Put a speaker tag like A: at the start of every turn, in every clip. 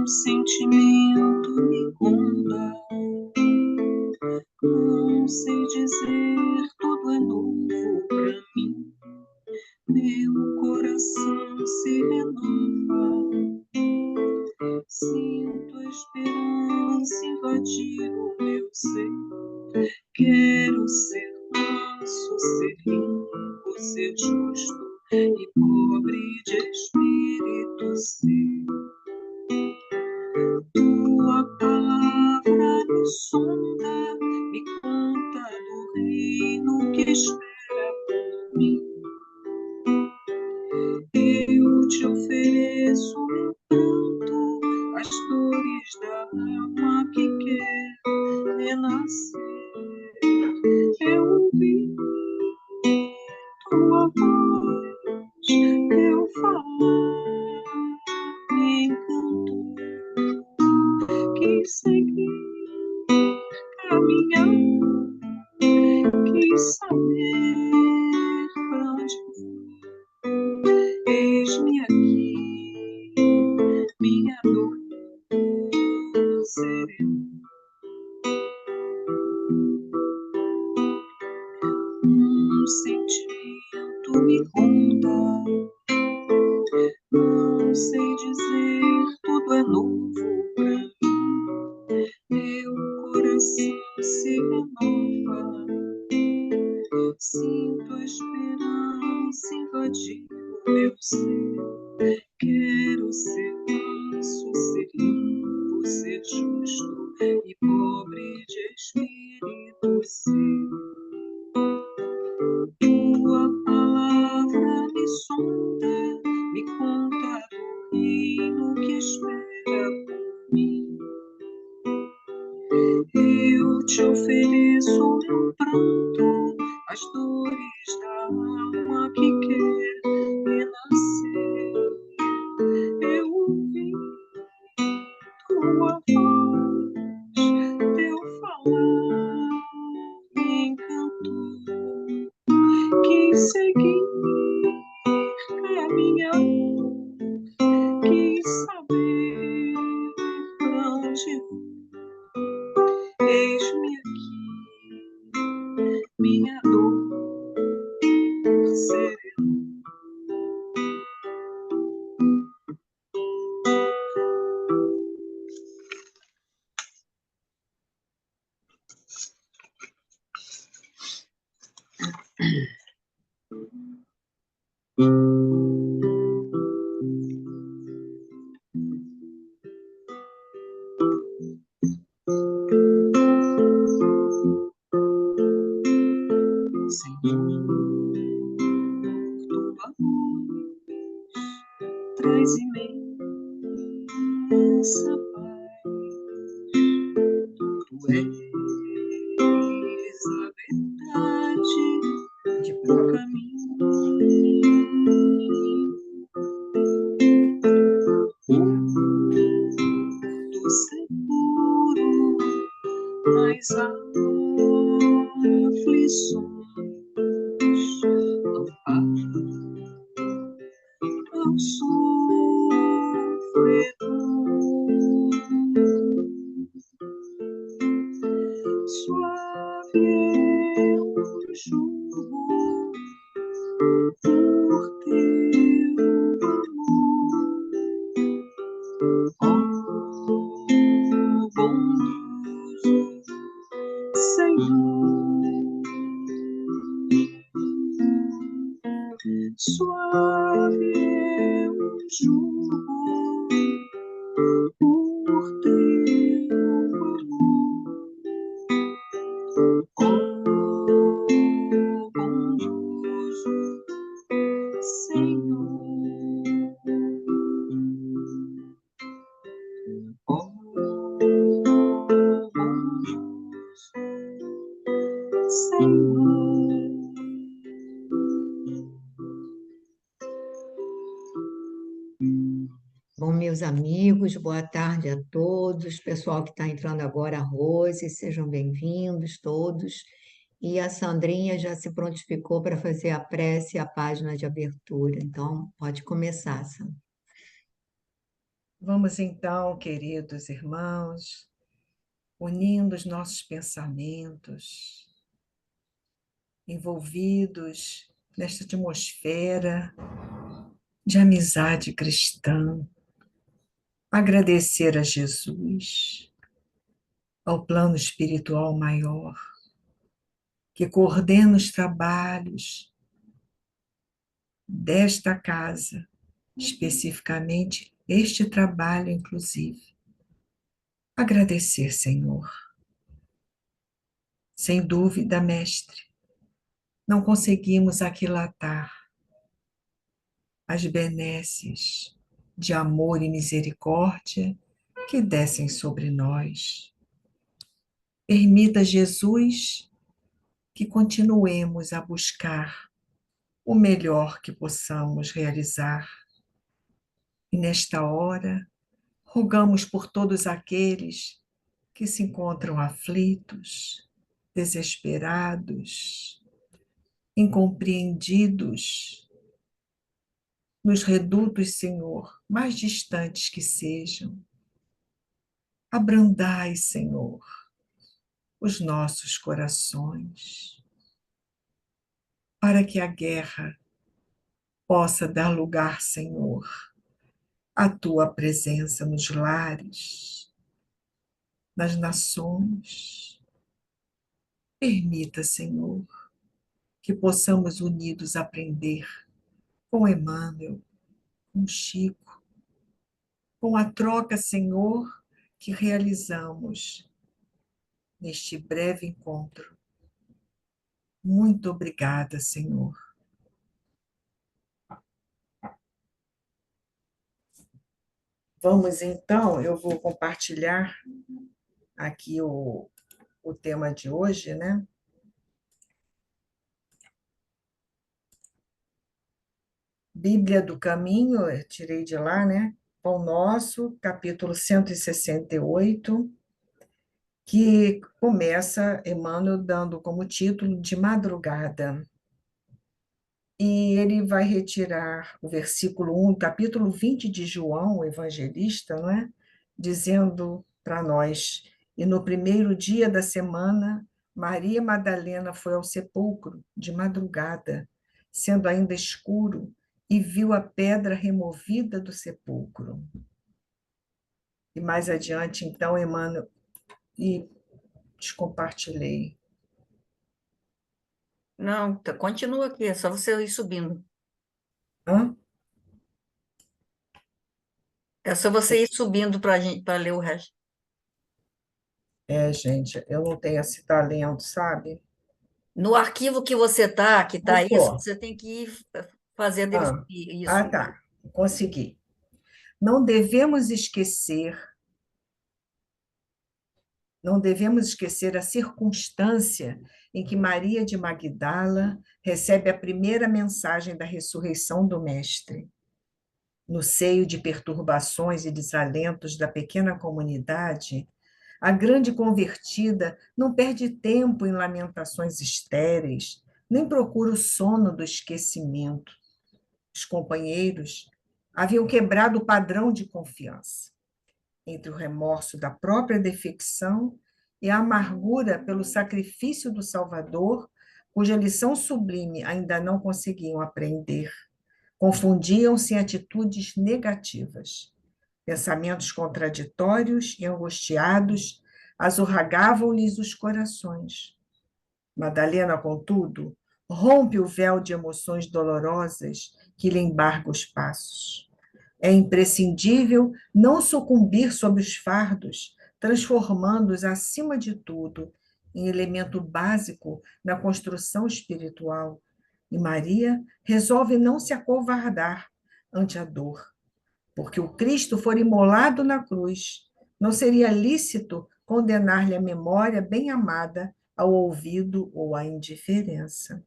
A: Sentimento me ronda, não sei dizer, tudo é novo pra mim. Meu coração se renova, sinto a esperança invadir o meu ser. Quero ser manso, ser limpo, ser justo e pobre de espírito ser. Tua palavra me sonda, me conta do reino que espera por mim. Eu te ofereço meu pranto, as dores da alma que quer renascer. Eu ouvi tua voz, teu falar me encantou. Quis seguir, caminhar, quis saber pra onde vou. Eis-me aqui, minha dor serena. Sentimento me ronda, não sei dizer, tudo é novo pra mim. Meu coração se renova, sinto a esperança invadir o meu ser. Quero ser manso, ser limpo, ser justo e pobre de espírito ser. Tua palavra me sonda, me conta do reino que espera por mim. Eu te ofereço meu pranto, as dores da alma que quer Senhor, tua luz traz imensa paz. Tu és a verdade do caminho. Porto seguro nas aflições, amparo ao sofredor. Suave é o jugo por teu amor, ó bondoso Senhor. Suave é o jugo por teu amor, ó bondoso Senhor. Ó bondoso Senhor.
B: Bom, meus amigos, boa tarde a todos. Pessoal que está entrando agora, a Rose, sejam bem-vindos todos. E a Sandrinha já se prontificou para fazer a prece e a página de abertura. Então, pode começar, Sandra.
C: Vamos então, queridos irmãos, unindo os nossos pensamentos, envolvidos nesta atmosfera de amizade cristã, agradecer a Jesus, ao plano espiritual maior, que coordena os trabalhos desta casa, especificamente este trabalho, inclusive. Agradecer, Senhor. Sem dúvida, Mestre, não conseguimos aquilatar as benesses de amor e misericórdia que descem sobre nós. Permita, Jesus, que continuemos a buscar o melhor que possamos realizar. E nesta hora, rogamos por todos aqueles que se encontram aflitos, desesperados, incompreendidos, nos redutos, Senhor, mais distantes que sejam. Abrandai, Senhor, os nossos corações, para que a guerra possa dar lugar, Senhor, à tua presença nos lares, nas nações. Permita, Senhor, que possamos unidos aprender com Emmanuel, com Chico, com a troca, Senhor, que realizamos neste breve encontro. Muito obrigada, Senhor. Vamos então, eu vou compartilhar aqui o tema de hoje, né? Bíblia do Caminho, eu tirei de lá, né? Pão Nosso, capítulo 168, que começa Emmanuel dando como título de Madrugada. E ele vai retirar o versículo 1, capítulo 20 de João, o evangelista, não é? Dizendo para nós: e no primeiro dia da semana, Maria Madalena foi ao sepulcro de madrugada, sendo ainda escuro, e viu a pedra removida do sepulcro. E mais adiante, então, Emmanuel, e descompartilhei.
D: Não, continua aqui, é só você ir subindo.
C: Hã?
D: É só você ir subindo para gente para ler o resto.
C: É, gente, eu não tenho esse talento, sabe?
D: No arquivo que você tá, que
C: Eu
D: tá isso,
C: tô.
D: você tem que ir fazer dele
C: Ah,
D: subir,
C: ah,
D: isso.
C: tá. Consegui. Não devemos esquecer, não devemos esquecer a circunstância em que Maria de Magdala recebe a primeira mensagem da ressurreição do Mestre. No seio de perturbações e desalentos da pequena comunidade, a grande convertida não perde tempo em lamentações estéreis, nem procura o sono do esquecimento. Os companheiros haviam quebrado o padrão de confiança entre o remorso da própria defecção e a amargura pelo sacrifício do Salvador, cuja lição sublime ainda não conseguiam aprender. Confundiam-se em atitudes negativas. Pensamentos contraditórios e angustiados azorragavam-lhes os corações. Madalena, contudo, rompe o véu de emoções dolorosas que lhe embarga os passos. É imprescindível não sucumbir sob os fardos, transformando-os, acima de tudo, em elemento básico na construção espiritual. E Maria resolve não se acovardar ante a dor, porque o Cristo for imolado na cruz. Não seria lícito condenar-lhe a memória bem amada ao ouvido ou à indiferença.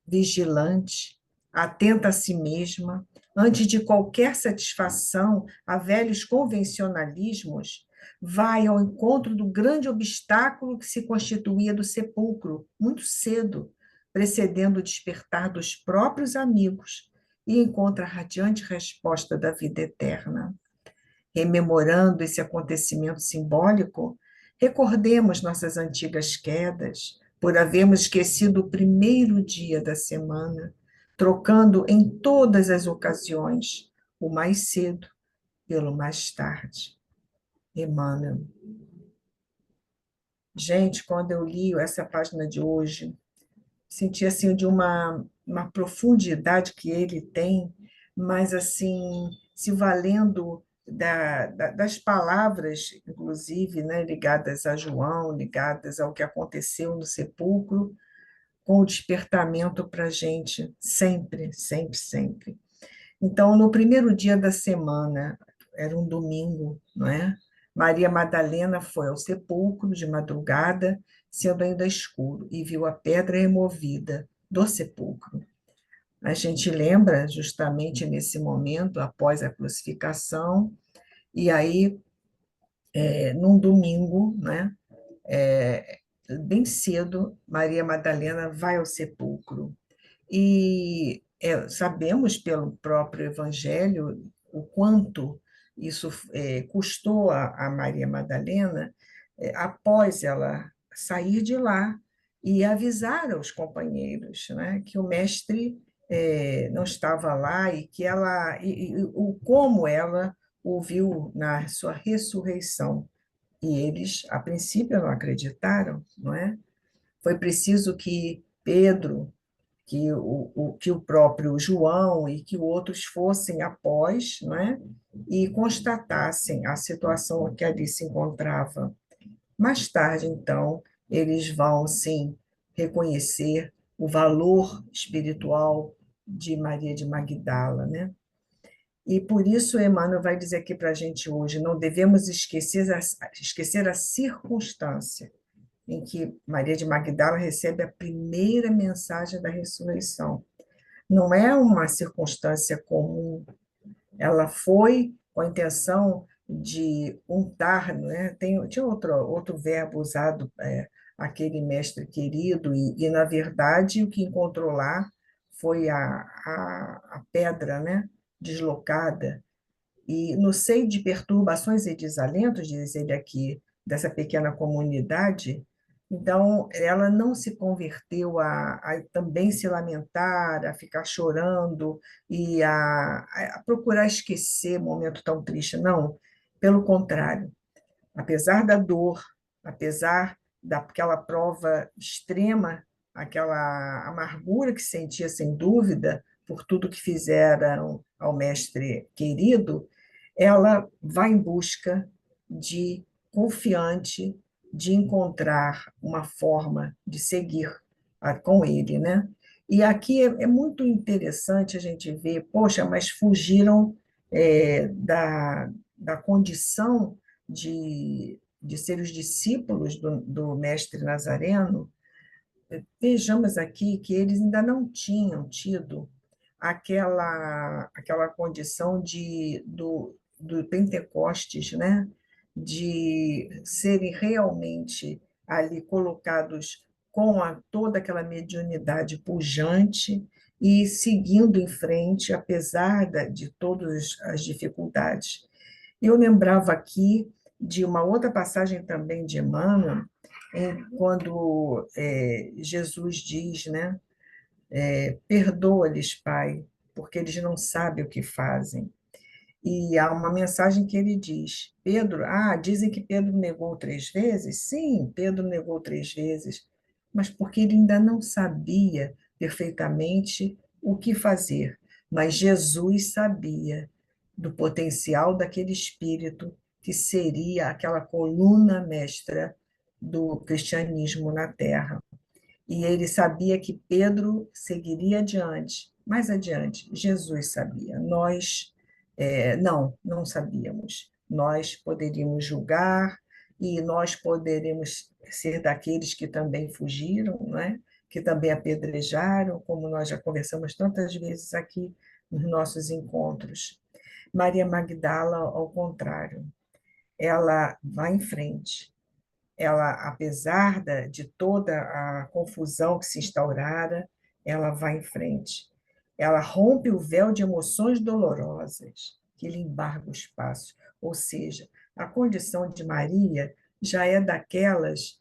C: Vigilante, atenta a si mesma, antes de qualquer satisfação a velhos convencionalismos, vai ao encontro do grande obstáculo que se constituía do sepulcro, muito cedo, precedendo o despertar dos próprios amigos, e encontra a radiante resposta da vida eterna. Rememorando esse acontecimento simbólico, recordemos nossas antigas quedas, por havermos esquecido o primeiro dia da semana, trocando em todas as ocasiões o mais cedo pelo mais tarde. Emmanuel. Gente, quando eu li essa página de hoje, senti assim de uma profundidade que ele tem, mas assim, se valendo das palavras, inclusive, né, ligadas a João, ligadas ao que aconteceu no sepulcro, com o despertamento para a gente, sempre, sempre, sempre. Então, no primeiro dia da semana, era um domingo, não é? Maria Madalena foi ao sepulcro de madrugada, sendo ainda escuro, e viu a pedra removida do sepulcro. A gente lembra justamente nesse momento, após a crucificação, e aí, num domingo, né? Bem cedo, Maria Madalena vai ao sepulcro. E sabemos pelo próprio Evangelho o quanto isso custou a Maria Madalena após ela sair de lá e avisar aos companheiros, né, que o mestre não estava lá e que o como ela ouviu na sua ressurreição. E eles, a princípio, não acreditaram, não é? Foi preciso que Pedro, que o próprio João e que outros fossem após, né, e constatassem a situação que ali se encontrava. Mais tarde, então, eles vão, sim, reconhecer o valor espiritual de Maria de Magdala, né? E por isso, Emmanuel vai dizer aqui para a gente hoje, não devemos esquecer a circunstância em que Maria de Magdala recebe a primeira mensagem da ressurreição. Não é uma circunstância comum. Ela foi com a intenção de untar, né? Tinha outro verbo usado, aquele mestre querido, na verdade, o que encontrou lá foi a pedra, né? Deslocada. E no seio de perturbações e desalentos, diz ele aqui, dessa pequena comunidade, então ela não se converteu a também se lamentar, a ficar chorando e a procurar esquecer um momento tão triste. Não, pelo contrário, apesar da dor, apesar daquela prova extrema, aquela amargura que sentia sem dúvida por tudo que fizeram ao mestre querido, ela vai em busca de, confiante, de encontrar uma forma de seguir com ele, né? E aqui é muito interessante a gente ver, poxa, mas fugiram da condição de ser os discípulos do mestre Nazareno. Vejamos aqui que eles ainda não tinham tido aquela condição do Pentecostes, né? De serem realmente ali colocados com toda aquela mediunidade pujante e seguindo em frente, apesar de todas as dificuldades. Eu lembrava aqui de uma outra passagem também de Emmanuel, quando Jesus diz, né? Perdoa-lhes, Pai, porque eles não sabem o que fazem. E há uma mensagem que ele diz: Pedro, dizem que Pedro negou 3 vezes? Sim, Pedro negou 3 vezes, mas porque ele ainda não sabia perfeitamente o que fazer. Mas Jesus sabia do potencial daquele espírito que seria aquela coluna mestra do cristianismo na Terra. E ele sabia que Pedro seguiria adiante, mais adiante. Jesus sabia. Nós, não sabíamos. Nós poderíamos julgar e nós poderíamos ser daqueles que também fugiram, não é? Que também apedrejaram, como nós já conversamos tantas vezes aqui nos nossos encontros. Maria Magdala, ao contrário, ela vai em frente, ela, apesar de toda a confusão que se instaurara, ela vai em frente. Ela rompe o véu de emoções dolorosas que lhe embarga o espaço. Ou seja, a condição de Maria já é daquelas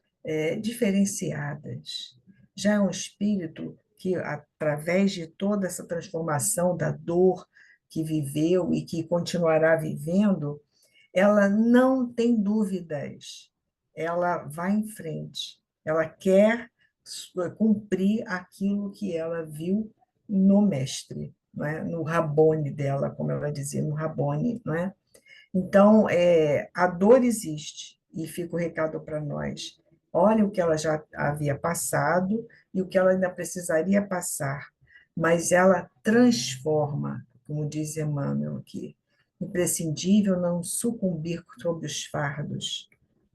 C: diferenciadas. Já é um espírito que, através de toda essa transformação da dor que viveu e que continuará vivendo, ela não tem dúvidas, ela vai em frente, ela quer cumprir aquilo que ela viu no mestre, não é? No Rabboni dela, como ela dizia, no Rabboni, não é? Então, a dor existe, e fica o recado para nós. Olha o que ela já havia passado e o que ela ainda precisaria passar, mas ela transforma, como diz Emmanuel aqui, imprescindível não sucumbir sob os fardos.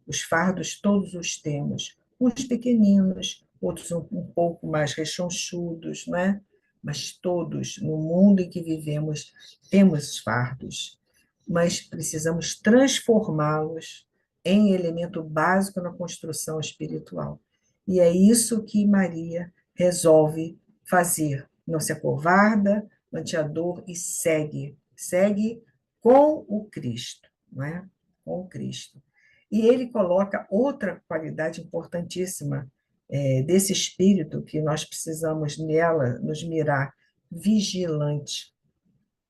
C: Os fardos todos os temos, uns pequeninos, outros um pouco mais rechonchudos, não é? Mas todos, no mundo em que vivemos, temos fardos, mas precisamos transformá-los em elemento básico na construção espiritual. E é isso que Maria resolve fazer. Não se acovarda ante a dor e segue com o Cristo, não é? Com o Cristo. E ele coloca outra qualidade importantíssima desse espírito que nós precisamos nela nos mirar: vigilante,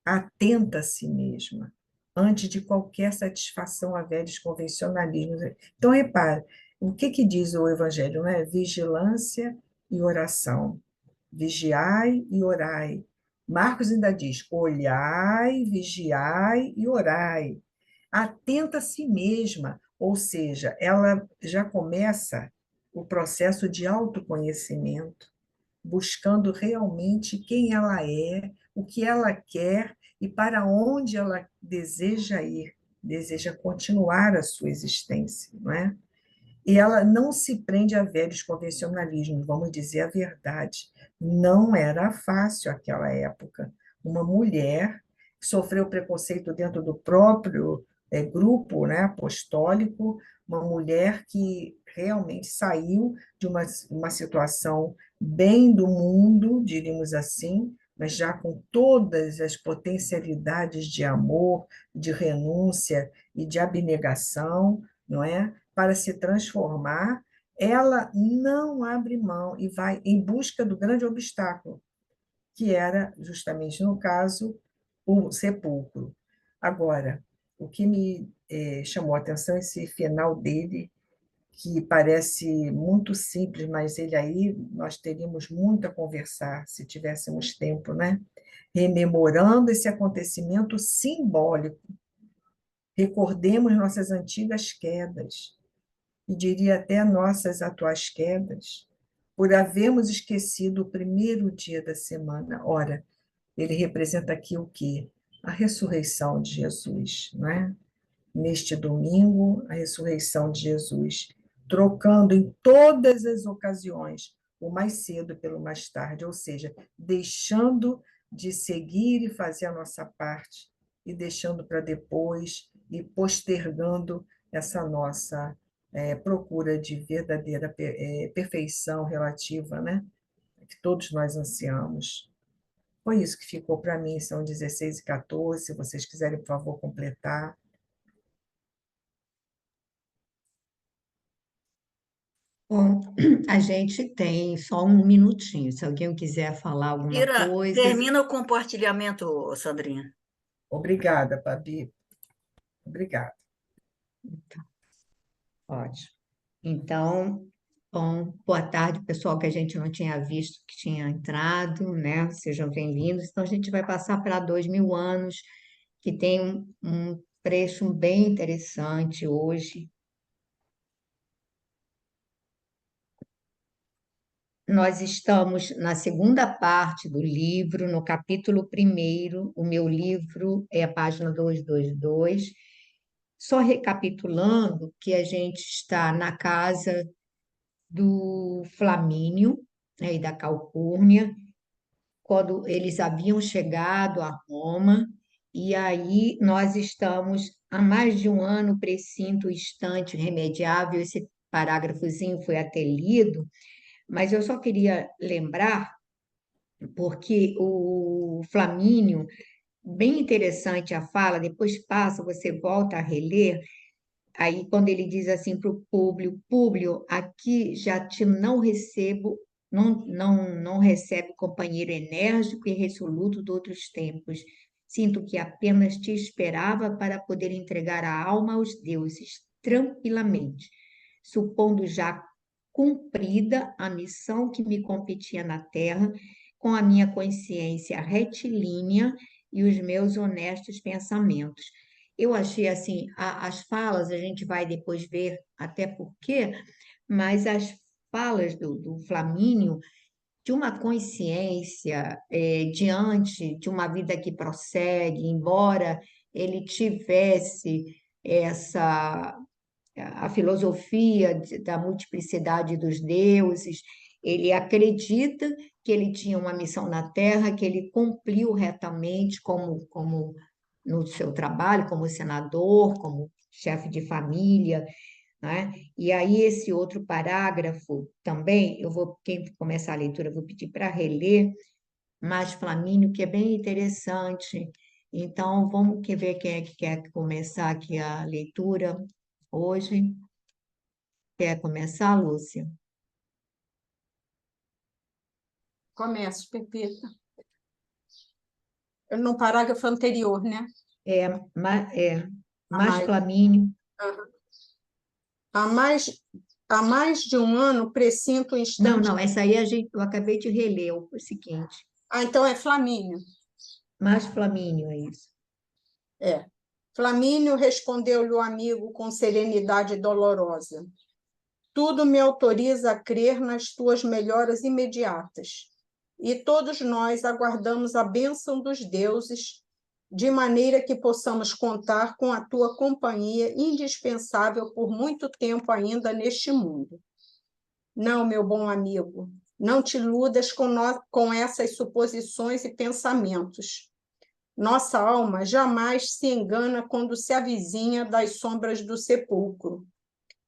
C: atenta a si mesma, antes de qualquer satisfação a velhos convencionalismos. Então, repare, o que diz o Evangelho, não é? Vigilância e oração. Vigiai e orai. Marcos ainda diz: olhai, vigiai e orai. Atenta a si mesma, ou seja, ela já começa o processo de autoconhecimento, buscando realmente quem ela é, o que ela quer e para onde ela deseja ir, deseja continuar a sua existência, não é? E ela não se prende a velhos convencionalismos, vamos dizer a verdade. Não era fácil aquela época. Uma mulher que sofreu preconceito dentro do próprio grupo, né, apostólico, uma mulher que realmente saiu de uma situação bem do mundo, diríamos assim, mas já com todas as potencialidades de amor, de renúncia e de abnegação, não é? Para se transformar, ela não abre mão e vai em busca do grande obstáculo, que era, justamente no caso, o sepulcro. Agora, o que me chamou a atenção, esse final dele, que parece muito simples, mas ele aí nós teríamos muito a conversar se tivéssemos tempo, né? Rememorando esse acontecimento simbólico, recordemos nossas antigas quedas, e diria até nossas atuais quedas, por havermos esquecido o primeiro dia da semana. Ora, ele representa aqui o quê? A ressurreição de Jesus, não é? Neste domingo, a ressurreição de Jesus, trocando em todas as ocasiões o mais cedo pelo mais tarde, ou seja, deixando de seguir e fazer a nossa parte e deixando para depois e postergando essa nossa procura de verdadeira perfeição relativa, né? Que todos nós ansiamos. Foi isso que ficou para mim, são 16 e 14, se vocês quiserem, por favor, completar.
B: Bom, a gente tem só um minutinho. Se alguém quiser falar alguma
D: Ira,
B: coisa,
D: termina o compartilhamento, Sandrinha.
C: Obrigada, Babi. Obrigada.
B: ótimo. Então, bom, boa tarde, pessoal que a gente não tinha visto que tinha entrado, né? Sejam bem-vindos. Então, a gente vai passar para 2000 anos, que tem um trecho bem interessante hoje. Nós estamos na segunda parte do livro, no capítulo 1º. O meu livro é a página 222. Só recapitulando que a gente está na casa do Flamínio, né, e da Calpurnia, quando eles haviam chegado a Roma, e aí nós estamos há mais de um ano, precinto, instante, irremediável. Esse parágrafozinho foi até lido, mas eu só queria lembrar, porque o Flamínio, bem interessante a fala, depois passa, você volta a reler. Aí, quando ele diz assim para o Públio, Públio, aqui já te não recebo, não recebe companheiro enérgico e resoluto de outros tempos. Sinto que apenas te esperava para poder entregar a alma aos deuses, tranquilamente, supondo já cumprida a missão que me competia na terra, com a minha consciência retilínea e os meus honestos pensamentos. Eu achei assim, as falas, a gente vai depois ver até por quê, mas as falas do Flamínio, de uma consciência diante de uma vida que prossegue, embora ele tivesse essa a filosofia da multiplicidade dos deuses, ele acredita que ele tinha uma missão na Terra, que ele cumpriu retamente como no seu trabalho, como senador, como chefe de família, né? E aí esse outro parágrafo também, quem começar a leitura, eu vou pedir para reler, mas Flamínio, que é bem interessante. Então, vamos ver quem é que quer começar aqui a leitura hoje. Quer começar, Lúcia?
E: Começo, Pepita. No parágrafo anterior, né?
B: É, mais
E: mais.
B: Flamínio.
E: Há mais de um ano, presinto o instante.
B: Não, essa aí eu acabei de reler, o seguinte.
E: Ah, então é Flamínio.
B: Mais Flamínio, é isso.
E: É. Flamínio respondeu-lhe o amigo com serenidade dolorosa. Tudo me autoriza a crer nas tuas melhoras imediatas. E todos nós aguardamos a bênção dos deuses, de maneira que possamos contar com a tua companhia indispensável por muito tempo ainda neste mundo. Não, meu bom amigo, não te iludas com essas suposições e pensamentos. Nossa alma jamais se engana quando se avizinha das sombras do sepulcro.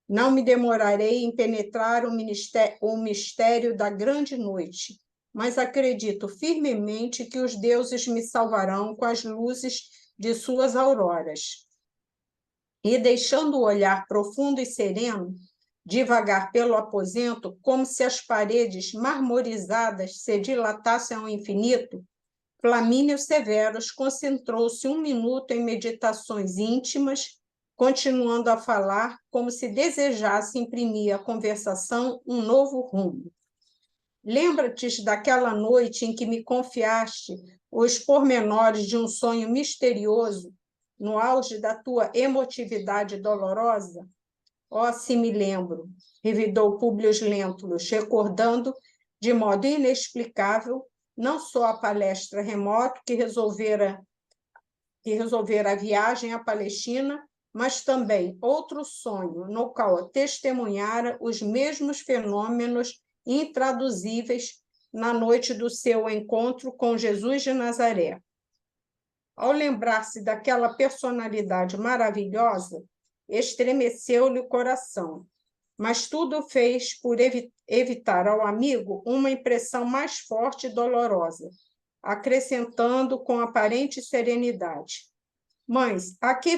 E: Não me demorarei em penetrar o mistério da grande noite, mas acredito firmemente que os deuses me salvarão com as luzes de suas auroras. E deixando o olhar profundo e sereno, devagar pelo aposento, como se as paredes marmorizadas se dilatassem ao infinito, Flamínio Severus concentrou-se um minuto em meditações íntimas continuando a falar como se desejasse imprimir à conversação um novo rumo. Lembra-te daquela noite em que me confiaste os pormenores de um sonho misterioso no auge da tua emotividade dolorosa? Oh, se me lembro, revidou Públio Lentulus, recordando de modo inexplicável não só a palestra remota que resolvera a viagem à Palestina, mas também outro sonho no qual testemunhara os mesmos fenômenos intraduzíveis na noite do seu encontro com Jesus de Nazaré. Ao lembrar-se daquela personalidade maravilhosa, estremeceu-lhe o coração, mas tudo fez por evitar ao amigo uma impressão mais forte e dolorosa, acrescentando com aparente serenidade: Mães, a que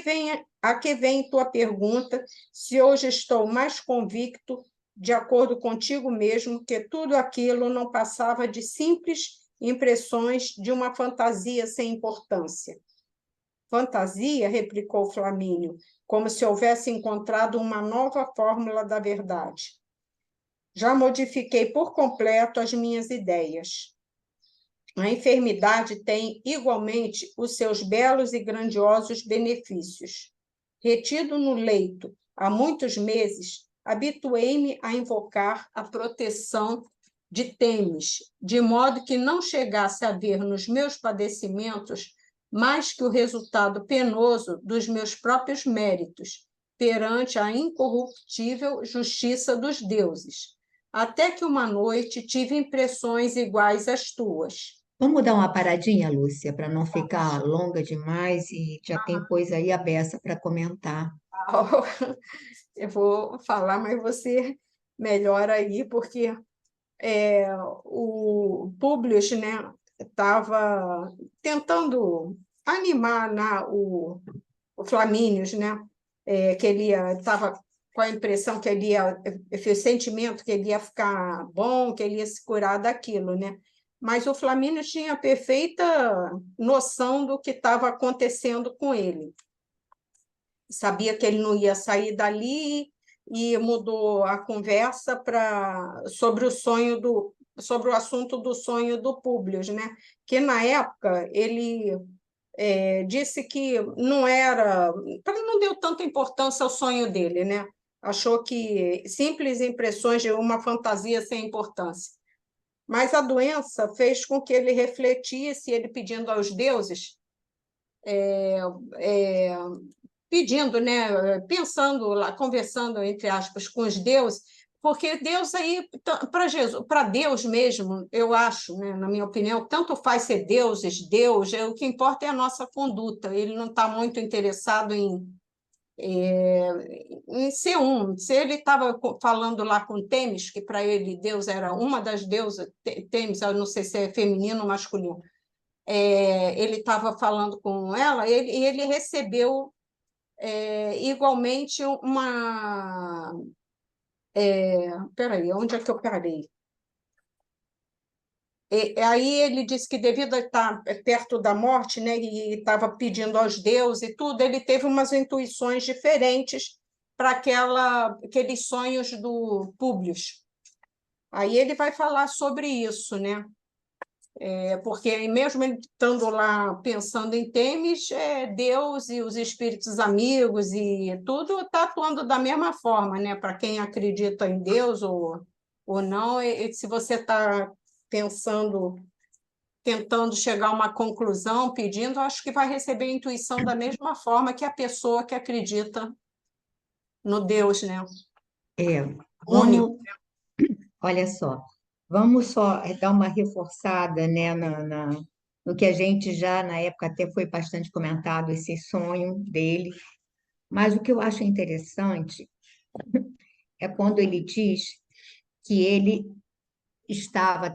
E: vem tua pergunta, se hoje estou mais convicto, de acordo contigo mesmo, que tudo aquilo não passava de simples impressões de uma fantasia sem importância? Fantasia, replicou Flamínio, como se houvesse encontrado uma nova fórmula da verdade. Já modifiquei por completo as minhas ideias. A enfermidade tem, igualmente, os seus belos e grandiosos benefícios. Retido no leito há muitos meses, habituei-me a invocar a proteção de Têmis, de modo que não chegasse a ver nos meus padecimentos mais que o resultado penoso dos meus próprios méritos, perante a incorruptível justiça dos deuses. Até que uma noite tive impressões iguais às tuas.
B: Vamos dar uma paradinha, Lúcia, para não ficar longa demais e já tem coisa aí aberta para comentar.
E: Eu vou falar, mas você melhora aí, porque o Públio, né, estava tentando animar o Flamínio, né, que ele estava com a impressão que ele ia, o sentimento que ele ia ficar bom, que ele ia se curar daquilo, né? Mas o Flamínio tinha perfeita noção do que estava acontecendo com ele. Sabia que ele não ia sair dali e mudou a conversa sobre o assunto do sonho do Públio, né? Que na época ele disse que não era, não deu tanta importância ao sonho dele, né? Achou que simples impressões de uma fantasia sem importância. Mas a doença fez com que ele refletisse, ele pedindo aos deuses, pedindo, né, pensando lá, conversando, entre aspas, com os deuses, porque Deus aí, para Deus mesmo, eu acho, né, na minha opinião, tanto faz ser deuses, Deus, o que importa é a nossa conduta. Ele não está muito interessado em ser um. Se ele estava falando lá com Têmis, que para ele Deus era uma das deusas, Têmis, eu não sei se é feminino ou masculino, ele estava falando com ela, e ele recebeu igualmente uma... Peraí, onde é que eu parei? Aí ele disse que devido a estar perto da morte, né, e estava pedindo aos deuses e tudo, ele teve umas intuições diferentes para aqueles sonhos do Públio. Aí ele vai falar sobre isso, né? Porque mesmo ele estando lá pensando em Têmis, Deus e os espíritos amigos e tudo está atuando da mesma forma, né? Para quem acredita em Deus ou não, se você está pensando, tentando chegar a uma conclusão, pedindo, acho que vai receber a intuição da mesma forma que a pessoa que acredita no Deus, né? Único.
B: Vamos, olha só, vamos só dar uma reforçada, né, no que a gente já, na época, até foi bastante comentado, esse sonho dele, mas o que eu acho interessante é quando ele diz que ele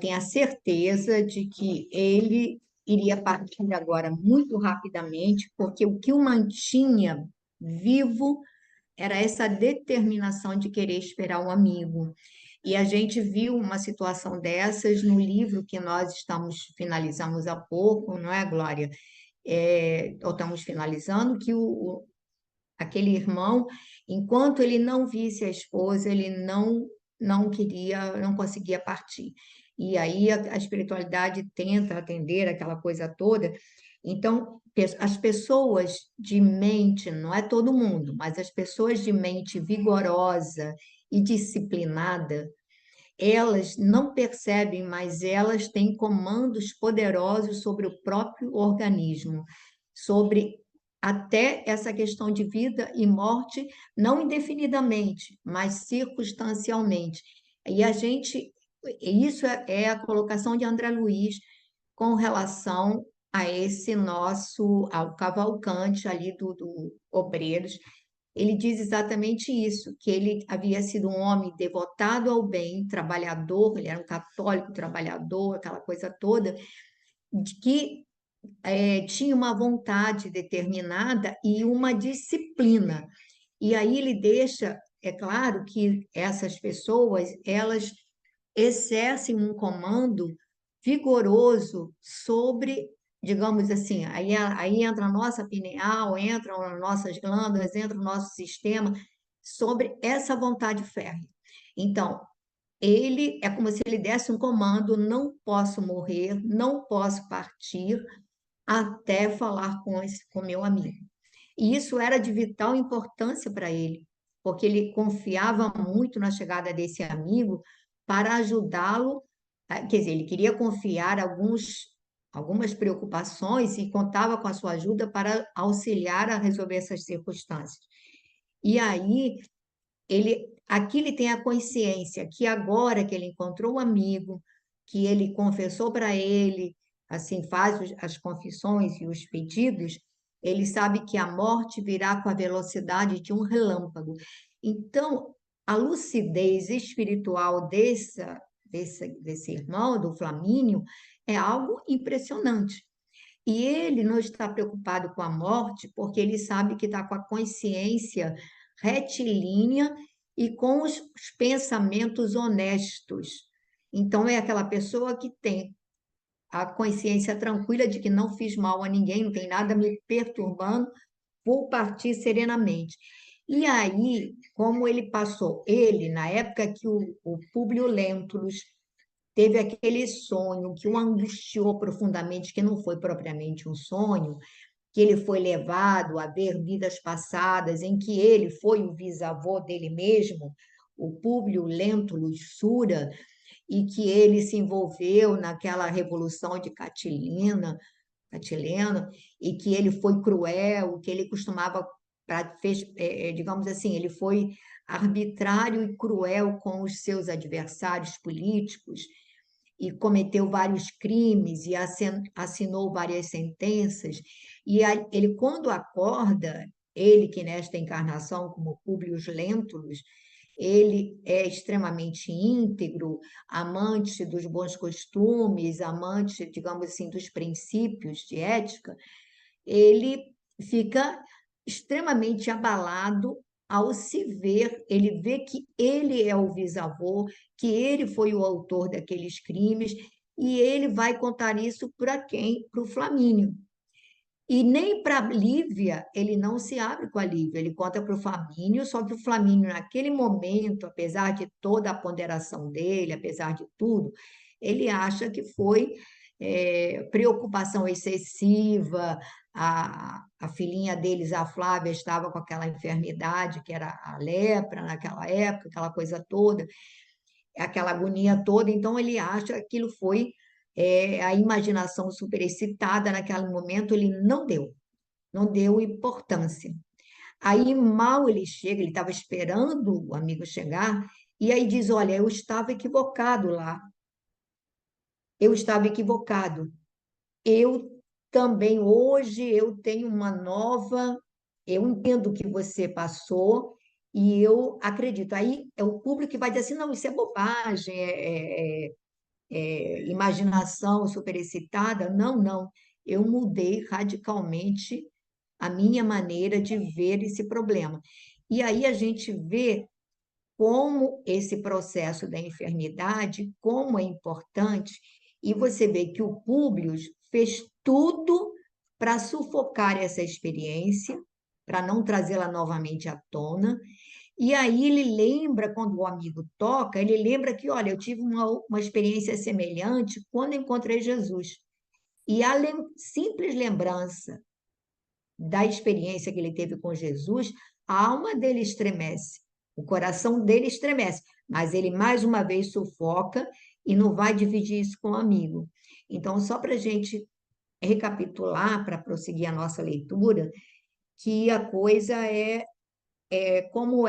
B: tem a certeza de que ele iria partir agora muito rapidamente, porque o que o mantinha vivo era essa determinação de querer esperar um amigo. E a gente viu uma situação dessas no livro que nós finalizamos há pouco, não é, Glória? Ou estamos finalizando, que aquele irmão, enquanto ele não visse a esposa, ele não queria, não conseguia partir. E aí a espiritualidade tenta atender aquela coisa toda. Então, as pessoas de mente, não é todo mundo, mas as pessoas de mente vigorosa e disciplinada, elas não percebem, mas elas têm comandos poderosos sobre o próprio organismo, sobre até essa questão de vida e morte, não indefinidamente, mas circunstancialmente. E isso é a colocação de André Luiz com relação a esse ao Cavalcante ali do Obreiros. Ele diz exatamente isso, que ele havia sido um homem devotado ao bem, trabalhador, ele era um católico trabalhador, aquela coisa toda, de que tinha uma vontade determinada e uma disciplina. E aí ele deixa, é claro que essas pessoas, elas exercem um comando vigoroso sobre, digamos assim, aí entra a nossa pineal, entram as nossas glândulas, entra o nosso sistema, sobre essa vontade férrea. Então, ele é como se ele desse um comando: não posso morrer, não posso partir até falar com meu amigo. E isso era de vital importância para ele, porque ele confiava muito na chegada desse amigo para ajudá-lo. Quer dizer, ele queria confiar algumas preocupações e contava com a sua ajuda para auxiliar a resolver essas circunstâncias. E aí, aqui ele tem a consciência que agora que ele encontrou um amigo, que ele confessou para ele, assim, faz as confissões e os pedidos, ele sabe que a morte virá com a velocidade de um relâmpago. Então, a lucidez espiritual desse irmão, do Flamínio, é algo impressionante. E ele não está preocupado com a morte, porque ele sabe que está com a consciência retilínea e com os pensamentos honestos. Então, é aquela pessoa que tem a consciência tranquila de que não fiz mal a ninguém, não tem nada me perturbando, vou partir serenamente. E aí, como ele passou, na época que o Públio Lentulus teve aquele sonho que o angustiou profundamente, que não foi propriamente um sonho, que ele foi levado a ver vidas passadas, em que ele foi o bisavô dele mesmo, o Públio Lentulus Sura, e que ele se envolveu naquela revolução de Catilina, e que ele foi cruel, que ele costumava, digamos assim, ele foi arbitrário e cruel com os seus adversários políticos, e cometeu vários crimes e assinou várias sentenças. E ele, quando acorda, ele que nesta encarnação, como Públio Lentulus, ele é extremamente íntegro, amante dos bons costumes, amante, digamos assim, dos princípios de ética, ele fica extremamente abalado ao se ver, ele vê que ele é o bisavô, que ele foi o autor daqueles crimes, e ele vai contar isso para quem? Para o Flamínio. E nem para Lívia, ele não se abre com a Lívia, ele conta para o Flamínio, só que o Flamínio, naquele momento, apesar de toda a ponderação dele, apesar de tudo, ele acha que foi preocupação excessiva, a filhinha deles, a Flávia, estava com aquela enfermidade, que era a lepra naquela época, aquela coisa toda, aquela agonia toda, então ele acha que aquilo foi a imaginação superexcitada naquele momento, ele não deu importância. Aí mal ele chega, ele estava esperando o amigo chegar, e aí diz: olha, eu estava equivocado lá, eu estava equivocado. Eu também, hoje, eu tenho uma nova, eu entendo o que você passou, e eu acredito. Aí é o público que vai dizer assim: não, isso é bobagem, imaginação superexcitada. Não, não. Eu mudei radicalmente a minha maneira de ver esse problema. E aí a gente vê como esse processo da enfermidade, como é importante, e você vê que o Públio fez tudo para sufocar essa experiência, para não trazê-la novamente à tona. E aí ele lembra, quando o amigo toca, ele lembra que, olha, eu tive uma experiência semelhante quando encontrei Jesus. E a simples lembrança da experiência que ele teve com Jesus, a alma dele estremece, o coração dele estremece, mas ele mais uma vez sufoca e não vai dividir isso com o amigo. Então, só para a gente recapitular, para prosseguir a nossa leitura, que a coisa é como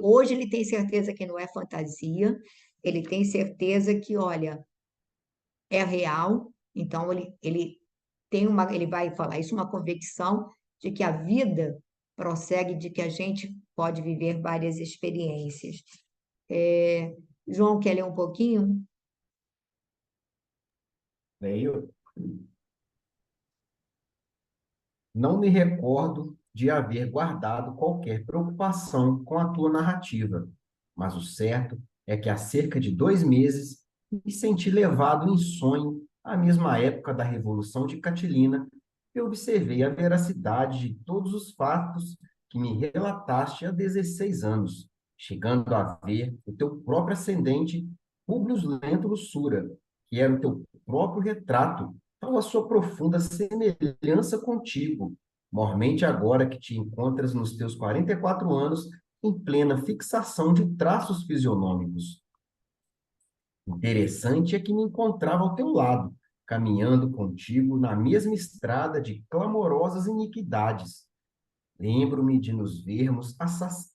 B: hoje ele tem certeza que não é fantasia, ele tem certeza que, olha, é real, então ele vai falar isso, uma convicção de que a vida prossegue, de que a gente pode viver várias experiências. João, quer ler um pouquinho?
F: Leio. Não me recordo de haver guardado qualquer preocupação com a tua narrativa, mas o certo é que há cerca de 2 meses me senti levado em sonho à mesma época da Revolução de Catilina e observei a veracidade de todos os fatos que me relataste há 16 anos, chegando a ver o teu próprio ascendente, Publius Lentulus Sura, que era o teu próprio retrato, tal a sua profunda semelhança contigo, mormente agora que te encontras nos teus 44 anos, em plena fixação de traços fisionômicos. Interessante é que me encontrava ao teu lado, caminhando contigo na mesma estrada de clamorosas iniquidades. Lembro-me de nos vermos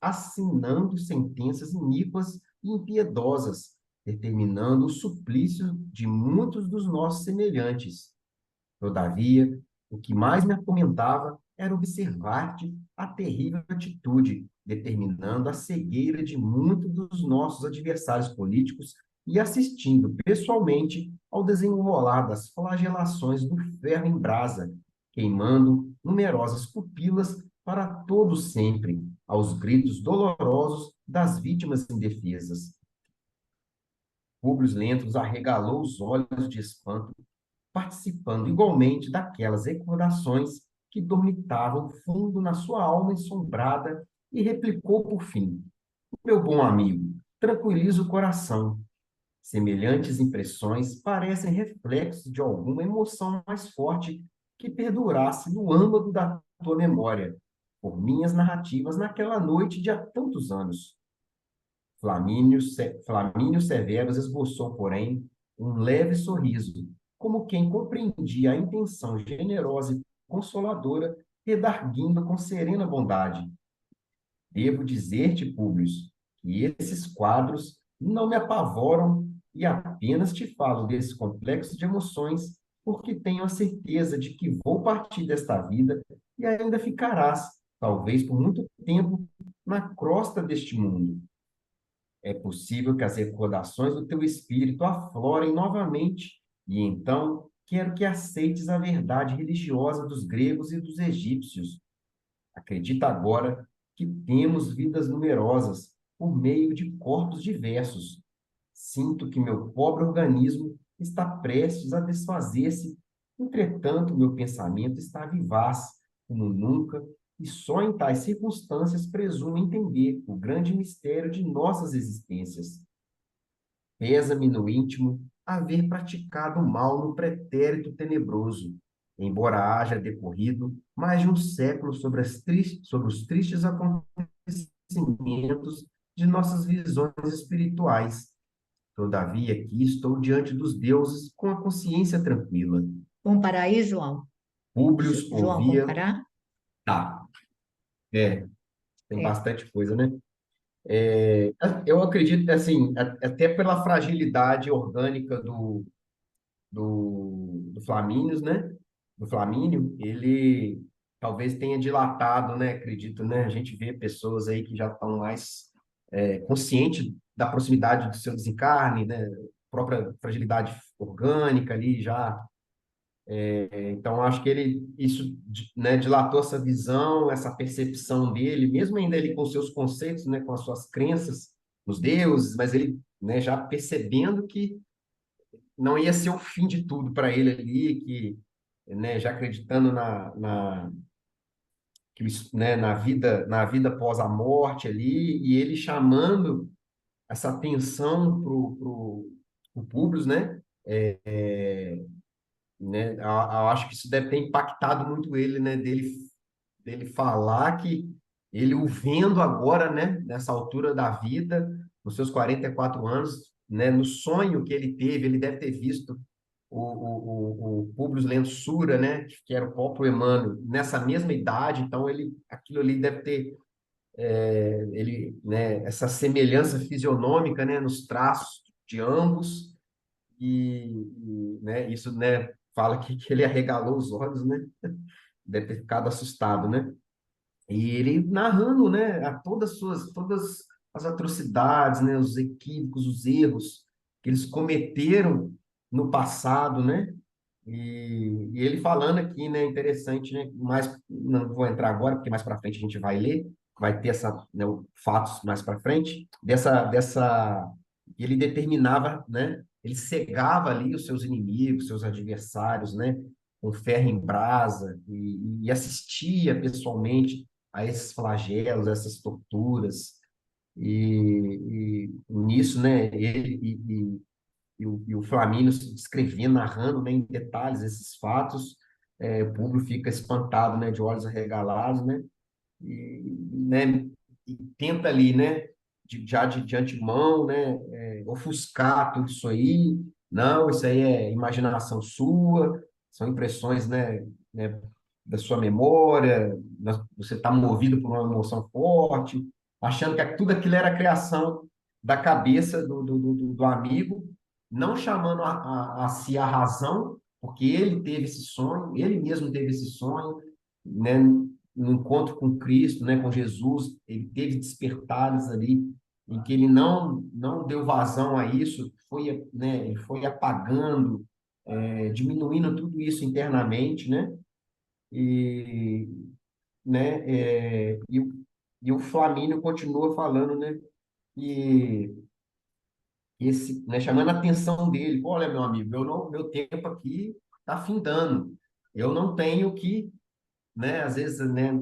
F: assinando sentenças iníquas e impiedosas, determinando o suplício de muitos dos nossos semelhantes. Todavia, o que mais me atormentava era observar-te a terrível atitude, determinando a cegueira de muitos dos nossos adversários políticos e assistindo pessoalmente ao desenrolar das flagelações do ferro em brasa, queimando numerosas pupilas para todo sempre, aos gritos dolorosos das vítimas indefesas. Publius Lentulus arregalou os olhos de espanto, participando igualmente daquelas recordações que dormitavam fundo na sua alma ensombrada, e replicou por fim: meu bom amigo, tranquiliza o coração. Semelhantes impressões parecem reflexos de alguma emoção mais forte que perdurasse no âmago da tua memória, por minhas narrativas naquela noite de há tantos anos. Flamínio Severus esboçou, porém, um leve sorriso, como quem compreendia a intenção generosa e consoladora, redarguindo com serena bondade. Devo dizer-te, Públio, que esses quadros não me apavoram e apenas te falo desse complexo de emoções porque tenho a certeza de que vou partir desta vida e ainda ficarás, talvez por muito tempo, na crosta deste mundo. É possível que as recordações do teu espírito aflorem novamente, e então quero que aceites a verdade religiosa dos gregos e dos egípcios. Acredita agora que temos vidas numerosas por meio de corpos diversos. Sinto que meu pobre organismo está prestes a desfazer-se, entretanto, meu pensamento está vivaz, como nunca, e só em tais circunstâncias presumo entender o grande mistério de nossas existências. Pesa-me no íntimo haver praticado mal no pretérito tenebroso, embora haja decorrido mais de um século sobre os tristes acontecimentos de nossas visões espirituais. Todavia, aqui estou diante dos deuses com a consciência tranquila.
B: Vamos parar aí, João?
F: Públio
B: João, vamos
F: ouvia...
B: parar?
F: Tá, tem
B: É.
F: bastante coisa, né? Eu acredito, assim, até pela fragilidade orgânica do Flamínios, né? Do Flamínio, ele talvez tenha dilatado, né? Acredito, né? A gente vê pessoas aí que já estão mais conscientes da proximidade do seu desencarne, né? Própria fragilidade orgânica ali já. Então, acho que isso, né, dilatou essa visão, essa percepção dele, mesmo ainda ele com seus conceitos, né, com as suas crenças nos deuses, mas ele, né, já percebendo que não ia ser o fim de tudo para ele ali, que, né, já acreditando né, na vida após a morte ali, e ele chamando essa atenção pro Públio, né? Né? Eu acho que isso deve ter impactado muito ele, né? Dele falar que ele o vendo agora, né? Nessa altura da vida, nos seus 44 anos, né? No sonho que ele teve, ele deve ter visto o Públio Lensura, né? Que era o próprio Emmanuel, nessa mesma idade, então aquilo ali deve ter né? Essa semelhança fisionômica, né? Nos traços de ambos né? Isso, né? Fala que ele arregalou os olhos, né? Deve ter ficado assustado, né? E ele narrando, né, todas as atrocidades, né, os equívocos, os erros que eles cometeram no passado, né? E ele falando aqui, né, interessante, né, mais não vou entrar agora, porque mais para frente a gente vai ler, vai ter né, fatos mais para frente dessa ele determinava, né? Ele cegava ali os seus inimigos, seus adversários, né? Com ferro em brasa e assistia pessoalmente a esses flagelos, essas torturas e nisso, né? Ele e o Flamínio descrevendo, narrando, né, em detalhes esses fatos, o público fica espantado, né, de olhos arregalados, né? Né, e tenta ali, né, já de antemão, né, ofuscar tudo isso aí. Não, isso aí é imaginação sua, são impressões, né, da sua memória, você está movido por uma emoção forte, achando que tudo aquilo era criação da cabeça do amigo, não chamando a si a razão, porque ele teve esse sonho, ele mesmo teve esse sonho, né, no encontro com Cristo, né, com Jesus, ele teve despertares ali em que ele não deu vazão a isso, ele foi apagando, diminuindo tudo isso internamente, né? E, e o Flamínio continua falando, né? E né, chamando a atenção dele, olha, meu amigo, meu tempo aqui está findando. Eu não tenho que, né, às vezes, né,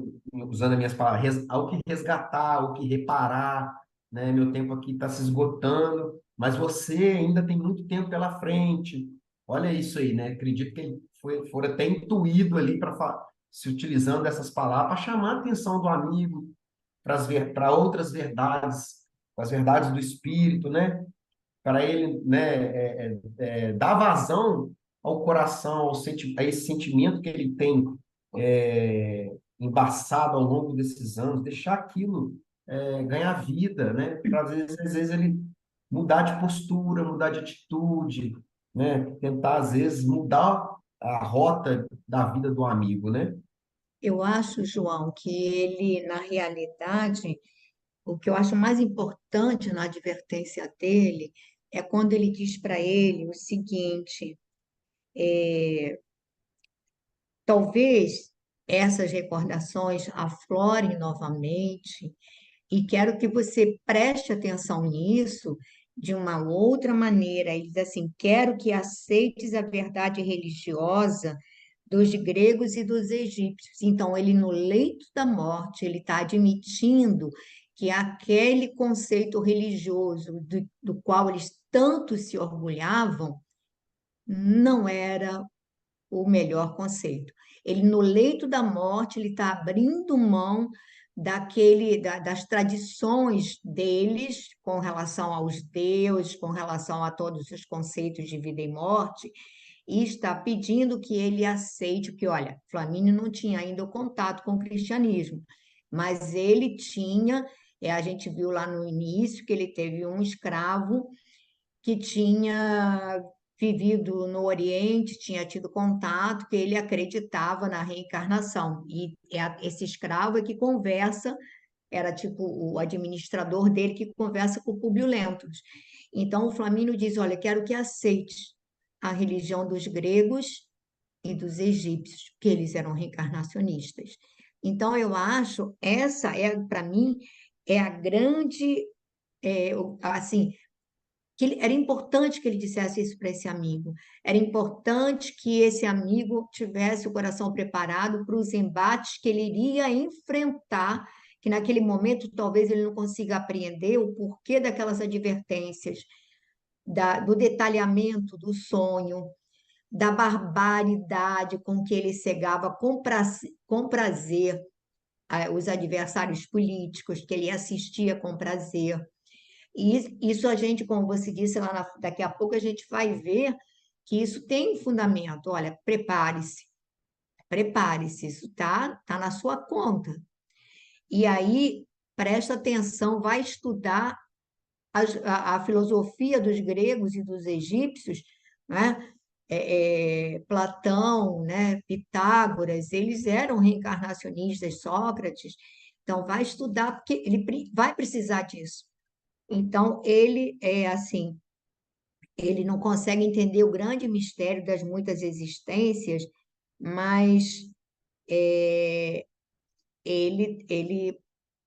F: usando as minhas palavras, ao que resgatar, ao que reparar, né, meu tempo aqui está se esgotando, mas você ainda tem muito tempo pela frente. Olha isso aí, né? Acredito que ele foi até intuído ali se utilizando dessas palavras para chamar a atenção do amigo para outras verdades, as verdades do espírito, né? Para ele, né, dar vazão ao coração, a esse sentimento que ele tem embaçado ao longo desses anos, deixar aquilo ganhar vida, né? Para às vezes ele mudar de postura, mudar de atitude, né? Tentar às vezes mudar a rota da vida do amigo, né?
B: Eu acho, João, que ele, na realidade, o que eu acho mais importante na advertência dele é quando ele diz para ele o seguinte: talvez essas recordações aflorem novamente, e quero que você preste atenção nisso de uma outra maneira. Ele diz assim: quero que aceites a verdade religiosa dos gregos e dos egípcios. Então, ele, no leito da morte, ele está admitindo que aquele conceito religioso do qual eles tanto se orgulhavam não era o melhor conceito. Ele, no leito da morte, ele está abrindo mão das tradições deles com relação aos deuses, com relação a todos os conceitos de vida e morte, e está pedindo que ele aceite, que, olha, Flamínio não tinha ainda o contato com o cristianismo, mas ele tinha, a gente viu lá no início que ele teve um escravo que tinha vivido no Oriente, tinha tido contato, que ele acreditava na reencarnação. E esse escravo é que conversa, era tipo o administrador dele que conversa com o Públio Lentulus. Então, o Flamínio diz: olha, quero que aceite a religião dos gregos e dos egípcios, que eles eram reencarnacionistas. Então, eu acho, essa é, para mim, é a grande, assim, era importante que ele dissesse isso para esse amigo. Era importante que esse amigo tivesse o coração preparado para os embates que ele iria enfrentar, que naquele momento talvez ele não consiga apreender o porquê daquelas advertências, do detalhamento do sonho, da barbaridade com que ele cegava com prazer os adversários políticos, que ele assistia com prazer. E isso a gente, como você disse, daqui a pouco a gente vai ver que isso tem um fundamento. Olha, prepare-se, isso tá na sua conta. E aí, presta atenção, vai estudar a filosofia dos gregos e dos egípcios, né? Platão, né? Pitágoras, eles eram reencarnacionistas, Sócrates. Então, vai estudar, porque ele vai precisar disso. Então, ele é assim, ele não consegue entender o grande mistério das muitas existências, mas é, ele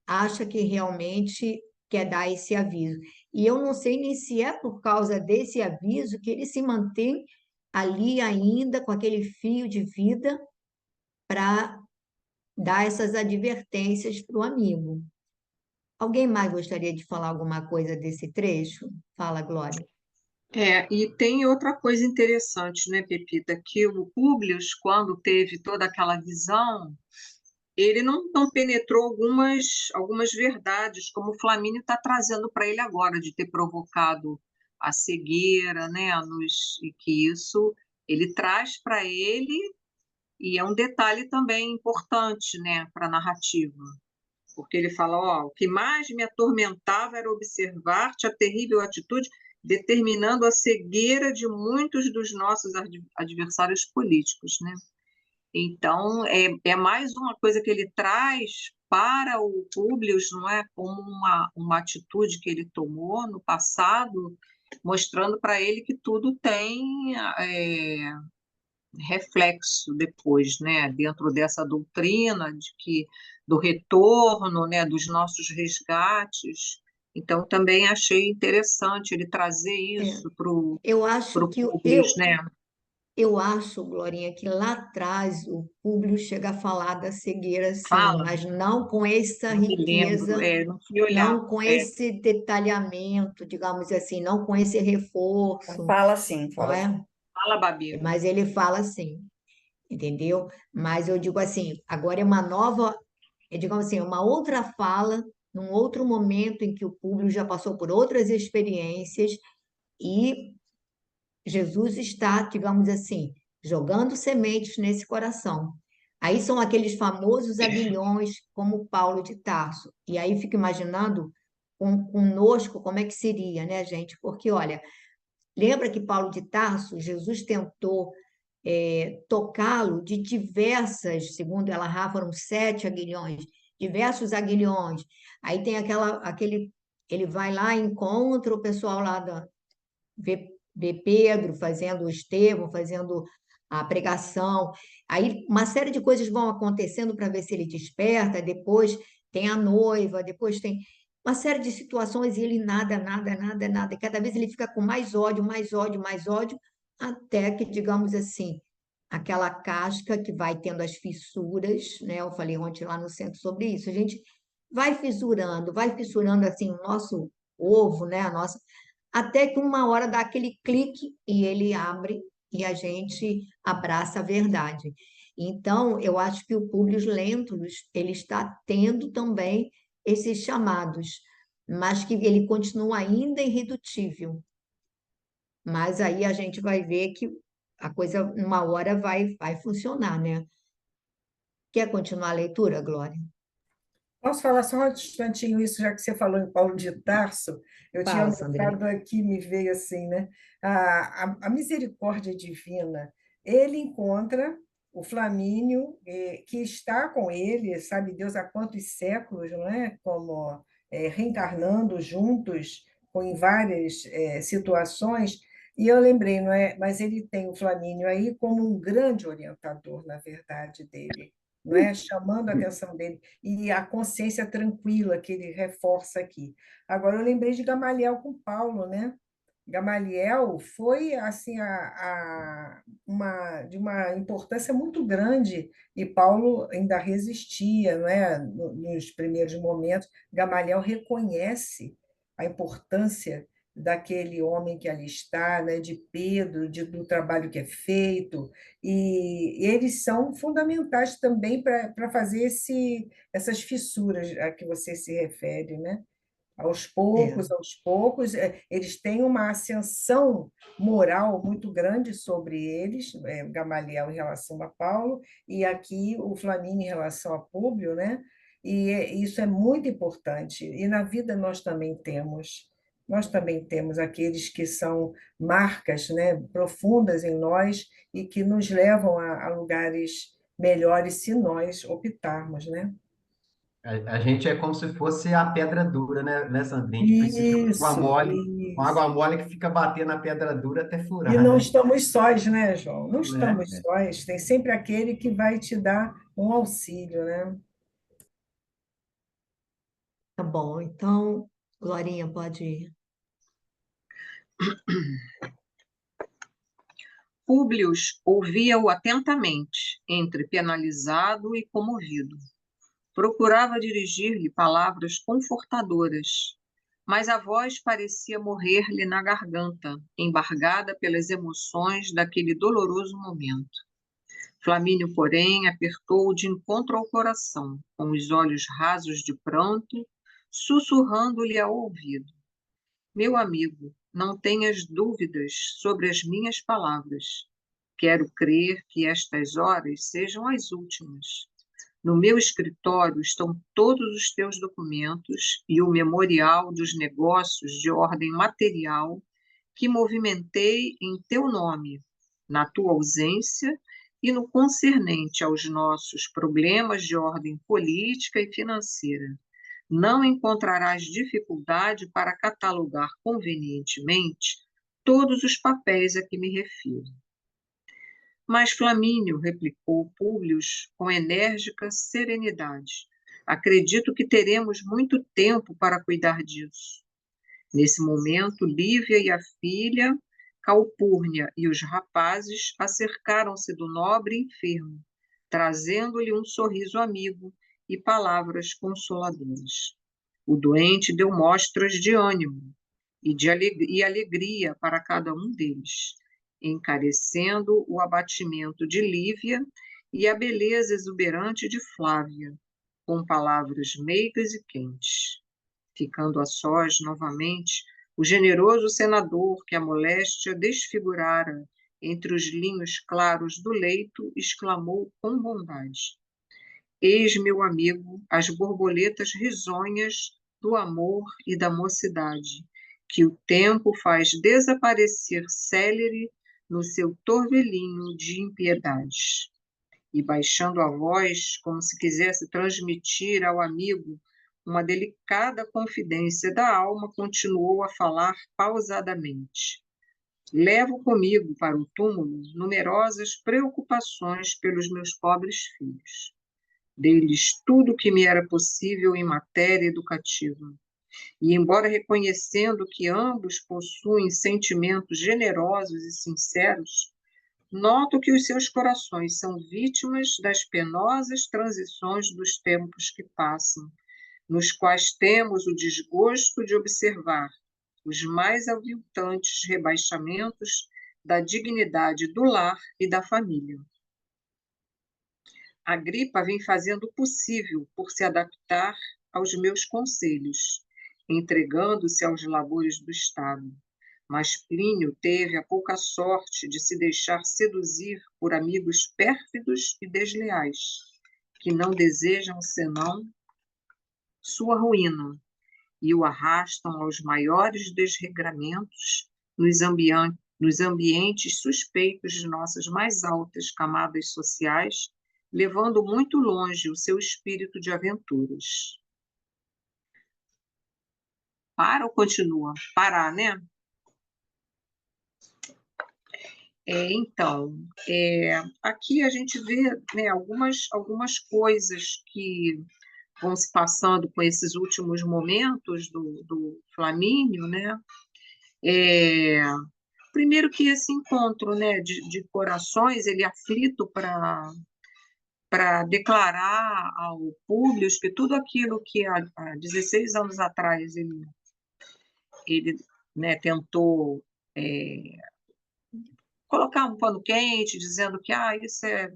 B: acha que realmente quer dar esse aviso. E eu não sei nem se é por causa desse aviso que ele se mantém ali ainda com aquele fio de vida para dar essas advertências para o amigo. Alguém mais gostaria de falar alguma coisa desse trecho? Fala, Glória.
A: E tem outra coisa interessante, né, Pepita, que o Públio, quando teve toda aquela visão, ele não penetrou algumas verdades, como o Flamínio está trazendo para ele agora, de ter provocado a cegueira, né, e que isso ele traz para ele, e é um detalhe também importante, né, para a narrativa, porque ele fala, ó, o que mais me atormentava era observar-te a terrível atitude, determinando a cegueira de muitos dos nossos adversários políticos, né? Então, é mais uma coisa que ele traz para o Públio, não é? Como uma atitude que ele tomou no passado, mostrando para ele que tudo tem reflexo depois, né? Dentro dessa doutrina de que do retorno, né? Dos nossos resgates. Então, também achei interessante ele trazer isso para o
B: Eu acho que
A: Públio, né?
B: eu acho, Glorinha, que lá atrás o Públio chega a falar da cegueira, sim,
A: Fala,
B: mas não com essa
A: não me lembro,
B: riqueza,
A: não fui olhar.
B: não com esse detalhamento, digamos assim, não com esse reforço,
D: Fala sim,
B: não
D: fala sim.
B: é?
A: Fala, Babi.
B: Mas ele fala assim, entendeu? Mas eu digo assim, agora é uma nova, digamos assim, uma outra fala, num outro momento em que o Públio já passou por outras experiências e Jesus está, digamos assim, jogando sementes nesse coração. Aí são aqueles famosos aguilhões, como Paulo de Tarso. E aí fico imaginando conosco como é que seria, né, gente? Porque, olha, lembra que Paulo de Tarso, Jesus tentou tocá-lo de diversas, segundo ela, foram 7 aguilhões, diversos aguilhões. Aí tem ele vai lá, encontra o pessoal lá vê Pedro fazendo o Estevão, fazendo a pregação. Aí uma série de coisas vão acontecendo para ver se ele desperta. Depois tem a noiva, depois tem uma série de situações e ele nada, nada, nada, nada. E cada vez ele fica com mais ódio, mais ódio, mais ódio, até que, digamos assim, aquela casca que vai tendo as fissuras, né? Eu falei ontem lá no centro sobre isso. A gente vai fissurando assim o nosso ovo, né? A nossa até que uma hora dá aquele clique e ele abre e a gente abraça a verdade. Então, eu acho que o Publio Lentulus, ele está tendo também esses chamados, mas que ele continua ainda irredutível. Mas aí a gente vai ver que a coisa, uma hora, vai funcionar, né? Quer continuar a leitura, Glória?
C: Posso falar só um instantinho isso, já que você falou em Paulo de Tarso? Eu tinha
B: Fala, Sandrinha.
C: anotado aqui, me veio assim, né? A misericórdia divina. Ele encontra o Flamínio, que está com ele, sabe Deus há quantos séculos, não é? Como reencarnando juntos, em várias situações. E eu lembrei, não é? Mas ele tem o Flamínio aí como um grande orientador, na verdade, dele, não é? Chamando a atenção dele e a consciência tranquila que ele reforça aqui. Agora, eu lembrei de Gamaliel com Paulo, né? Gamaliel foi assim de uma importância muito grande e Paulo ainda resistia, não é? Nos primeiros momentos, Gamaliel reconhece a importância daquele homem que ali está, né? De Pedro, do trabalho que é feito, e eles são fundamentais também para fazer essas fissuras a que você se refere, né?
B: É,
C: Aos poucos, eles têm uma ascensão moral muito grande sobre eles, Gamaliel em relação a Paulo, e aqui o Flamínio em relação a Públio, né? E isso é muito importante. E na vida nós também temos aqueles que são marcas, né, profundas em nós e que nos levam a lugares melhores se nós optarmos, né?
F: A gente é como se fosse a pedra dura, né, Sandrinha? Que precisa de uma
C: Isso.
F: água mole que fica batendo na pedra dura até
C: E
F: furar,
C: não
F: né?
C: estamos sós, né, João? Não estamos
F: Né?
C: sós. Tem sempre aquele que vai te dar um auxílio, né?
B: tá bom. Então, Glorinha, pode ir.
A: Públio ouvia-o atentamente, entre penalizado e comovido. Procurava dirigir-lhe palavras confortadoras, mas a voz parecia morrer-lhe na garganta, embargada pelas emoções daquele doloroso momento. Flamínio, porém, apertou-o de encontro ao coração, com os olhos rasos de pranto, sussurrando-lhe ao ouvido: Meu amigo, não tenhas dúvidas sobre as minhas palavras. Quero crer que estas horas sejam as últimas. No meu escritório estão todos os teus documentos e o memorial dos negócios de ordem material que movimentei em teu nome, na tua ausência e no concernente aos nossos problemas de ordem política e financeira. Não encontrarás dificuldade para catalogar convenientemente todos os papéis a que me refiro. Mas Flamínio, replicou Públio com enérgica serenidade, acredito que teremos muito tempo para cuidar disso. Nesse momento, Lívia e a filha, Calpurnia e os rapazes acercaram-se do nobre enfermo, trazendo-lhe um sorriso amigo e palavras consoladoras. O doente deu mostras de ânimo e alegria para cada um deles, encarecendo o abatimento de Lívia e a beleza exuberante de Flávia, com palavras meigas e quentes. Ficando a sós novamente, o generoso senador que a moléstia desfigurara entre os linhos claros do leito, exclamou com bondade: Eis, meu amigo, as borboletas risonhas do amor e da mocidade, que o tempo faz desaparecer célere no seu torvelinho de impiedades. E baixando a voz, como se quisesse transmitir ao amigo uma delicada confidência da alma, continuou a falar pausadamente. Levo comigo para o túmulo numerosas preocupações pelos meus pobres filhos. Dei-lhes tudo o que me era possível em matéria educativa. E, embora reconhecendo que ambos possuem sentimentos generosos e sinceros, noto que os seus corações são vítimas das penosas transições dos tempos que passam, nos quais temos o desgosto de observar os mais aviltantes rebaixamentos da dignidade do lar e da família. Agripa vem fazendo o possível por se adaptar aos meus conselhos, entregando-se aos labores do Estado. Mas Plínio teve a pouca sorte de se deixar seduzir por amigos pérfidos e desleais, que não desejam senão sua ruína e o arrastam aos maiores desregramentos nos ambientes suspeitos de nossas mais altas camadas sociais, levando muito longe o seu espírito de aventuras. Para ou continua? Parar, né? Então, aqui a gente vê, né, algumas coisas que vão se passando com esses últimos momentos do Flamínio, né? É, primeiro que esse encontro, né, de corações, ele é aflito para declarar ao Públio que tudo aquilo que há 16 anos atrás ele né, tentou colocar um pano quente, dizendo que isso é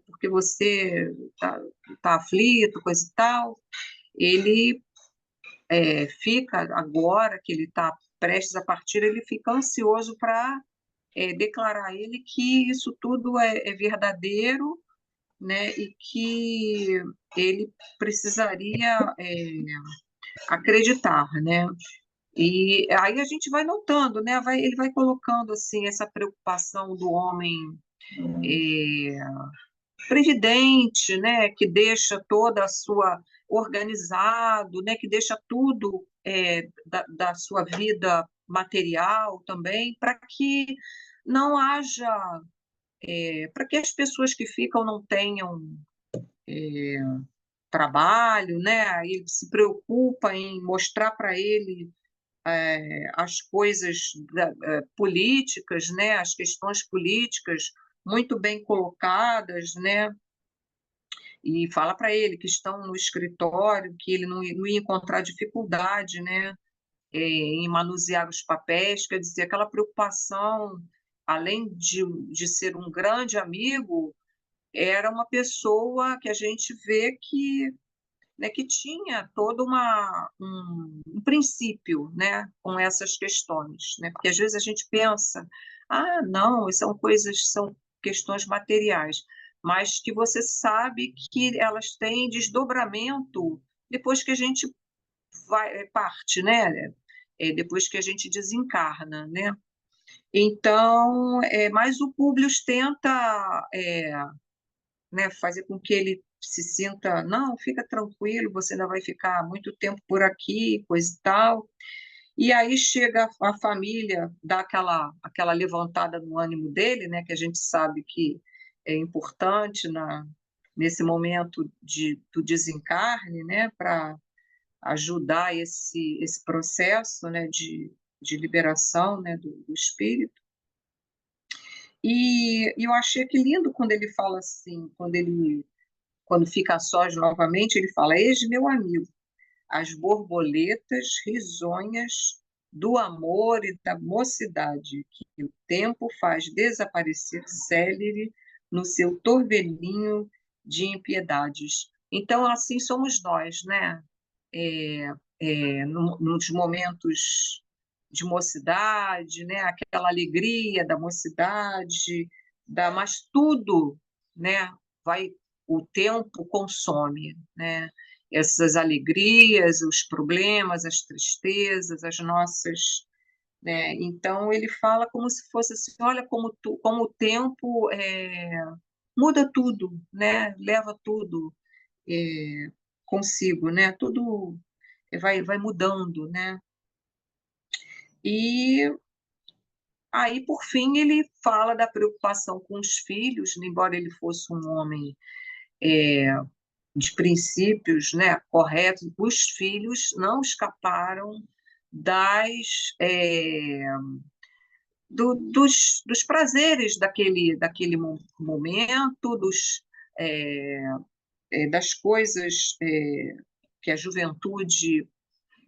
A: porque você tá aflito, coisa e tal. Ele fica, agora que ele está prestes a partir, ele fica ansioso para declarar a ele que isso tudo é verdadeiro, né, e que ele precisaria acreditar, né? E aí a gente vai notando, né? Ele vai colocando assim essa preocupação do homem é, previdente, né? Que deixa toda a sua organizado, né? Que deixa tudo da sua vida material também, para que não haja, para que as pessoas que ficam não tenham trabalho, né? Ele se preocupa em mostrar para ele as coisas políticas, né? As questões políticas muito bem colocadas, né? E fala para ele que estão no escritório, que ele não ia encontrar dificuldade, né? Em manusear os papéis, quer dizer, aquela preocupação, além de ser um grande amigo, era uma pessoa que a gente vê que, né, que tinha todo um princípio, né, com essas questões, né, porque às vezes a gente pensa, não, são questões materiais, mas que você sabe que elas têm desdobramento depois que a gente parte, né, depois que a gente desencarna, né. Então, mas o Públio tenta né, fazer com que ele se sinta, não, fica tranquilo, você ainda vai ficar muito tempo por aqui, coisa e tal. E aí chega a família, dá aquela levantada no ânimo dele, né, que a gente sabe que é importante nesse momento do desencarne, né, para ajudar esse processo, né, de liberação, né, do espírito. E eu achei que lindo quando ele fala assim, quando fica a sós novamente, ele fala: Eis, meu amigo, as borboletas risonhas do amor e da mocidade, que o tempo faz desaparecer célere no seu torvelinho de impiedades. Então, assim somos nós, né? Nos momentos de mocidade, né? Aquela alegria da mocidade, mas tudo, né? O tempo consome, né? Essas alegrias, os problemas, as tristezas, as nossas, né? Então ele fala como se fosse assim, olha como o tempo muda tudo, né? Leva tudo consigo, né? Tudo vai mudando, né? E aí, por fim, ele fala da preocupação com os filhos, embora ele fosse um homem de princípios, né, corretos, os filhos não escaparam das dos prazeres daquele momento, das coisas que a juventude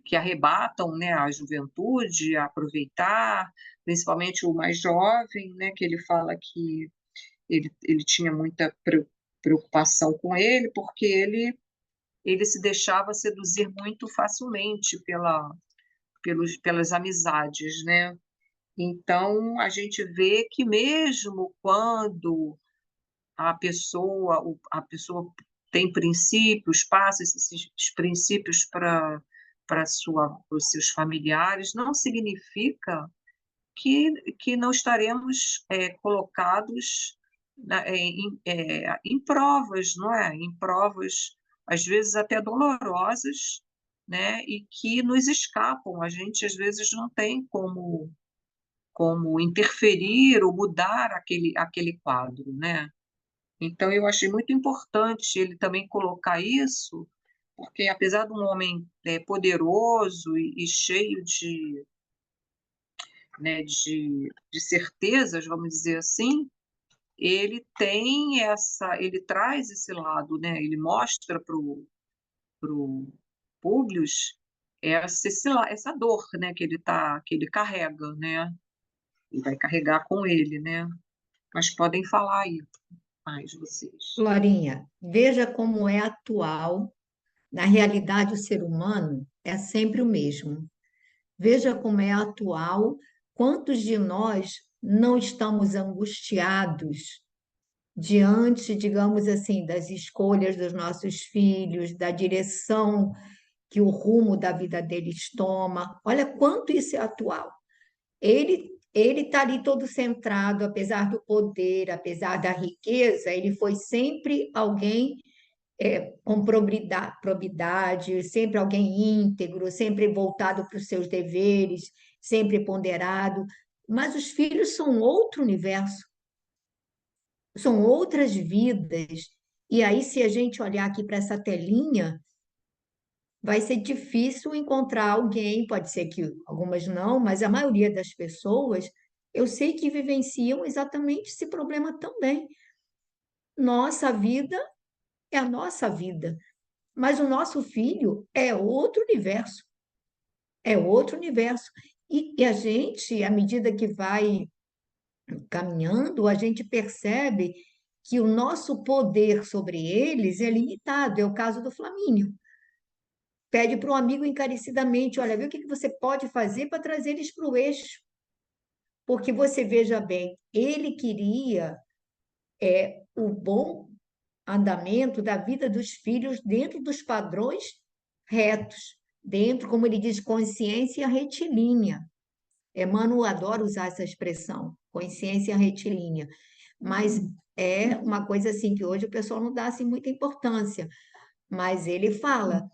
A: que arrebatam, né, a juventude a aproveitar, principalmente o mais jovem, né, que ele fala que ele tinha muita preocupação com ele, porque ele se deixava seduzir muito facilmente pelas amizades, né? Então, a gente vê que mesmo quando a pessoa tem princípios, passa esses princípios para os seus familiares, não significa que não estaremos colocados em provas, não é? Em provas, às vezes até dolorosas, né? E que nos escapam. A gente, às vezes, não tem como interferir ou mudar aquele quadro, né? Então, eu achei muito importante ele também colocar isso, porque apesar de um homem poderoso e cheio né, de certezas, vamos dizer assim, ele traz esse lado, né? Ele mostra para o Públio essa dor, né, que ele carrega, né? E vai carregar com ele, né? Mas podem falar aí mais vocês.
B: Florinha, veja como é atual. Na realidade, o ser humano é sempre o mesmo. Veja como é atual. Quantos de nós não estamos angustiados diante, digamos assim, das escolhas dos nossos filhos, da direção que o rumo da vida deles toma? Olha quanto isso é atual. Ele está ali todo centrado, apesar do poder, apesar da riqueza, ele foi sempre alguém com probidade, sempre alguém íntegro, sempre voltado para os seus deveres, sempre ponderado. Mas os filhos são outro universo, são outras vidas. E aí, se a gente olhar aqui para essa telinha, vai ser difícil encontrar alguém, pode ser que algumas não, mas a maioria das pessoas, eu sei que vivenciam exatamente esse problema também. Nossa vida é a nossa vida, mas o nosso filho é outro universo, é outro universo. E a gente, à medida que vai caminhando, a gente percebe que o nosso poder sobre eles é limitado. É o caso do Flamínio. Pede para um amigo encarecidamente: olha, vê o que você pode fazer para trazer eles para o eixo. Porque você veja bem, ele queria o bom andamento da vida dos filhos dentro dos padrões retos, dentro, como ele diz, consciência retilínea. Emmanuel adora usar essa expressão, consciência retilínea, mas é uma coisa assim que hoje o pessoal não dá assim muita importância, mas ele fala.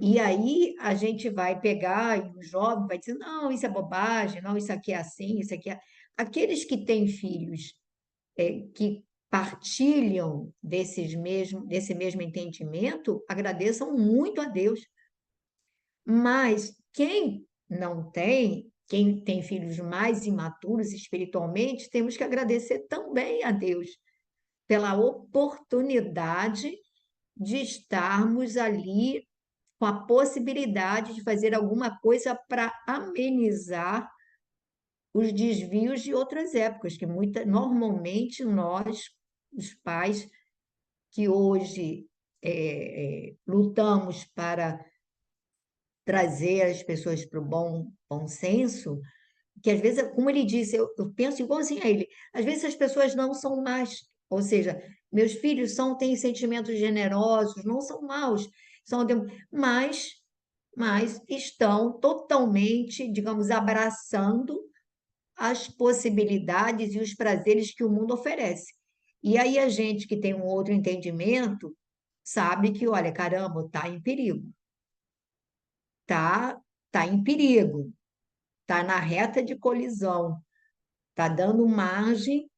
B: E aí a gente vai pegar, e o jovem vai dizer, não, isso é bobagem, não, isso aqui é assim, isso aqui é... Aqueles que têm filhos que partilham desse mesmo entendimento, agradeçam muito a Deus. Mas quem não tem, quem tem filhos mais imaturos espiritualmente, temos que agradecer também a Deus pela oportunidade de estarmos ali com a possibilidade de fazer alguma coisa para amenizar os desvios de outras épocas, que normalmente nós, os pais, que hoje lutamos para trazer as pessoas para o bom senso, que às vezes, como ele disse, eu penso igualzinho a ele, às vezes as pessoas não são más, ou seja, meus filhos têm sentimentos generosos, não são maus, são, mas, mas estão totalmente, digamos, abraçando as possibilidades e os prazeres que o mundo oferece. E aí a gente que tem um outro entendimento sabe que, olha, caramba, está em perigo, tá em perigo, está na reta de colisão, está dando margem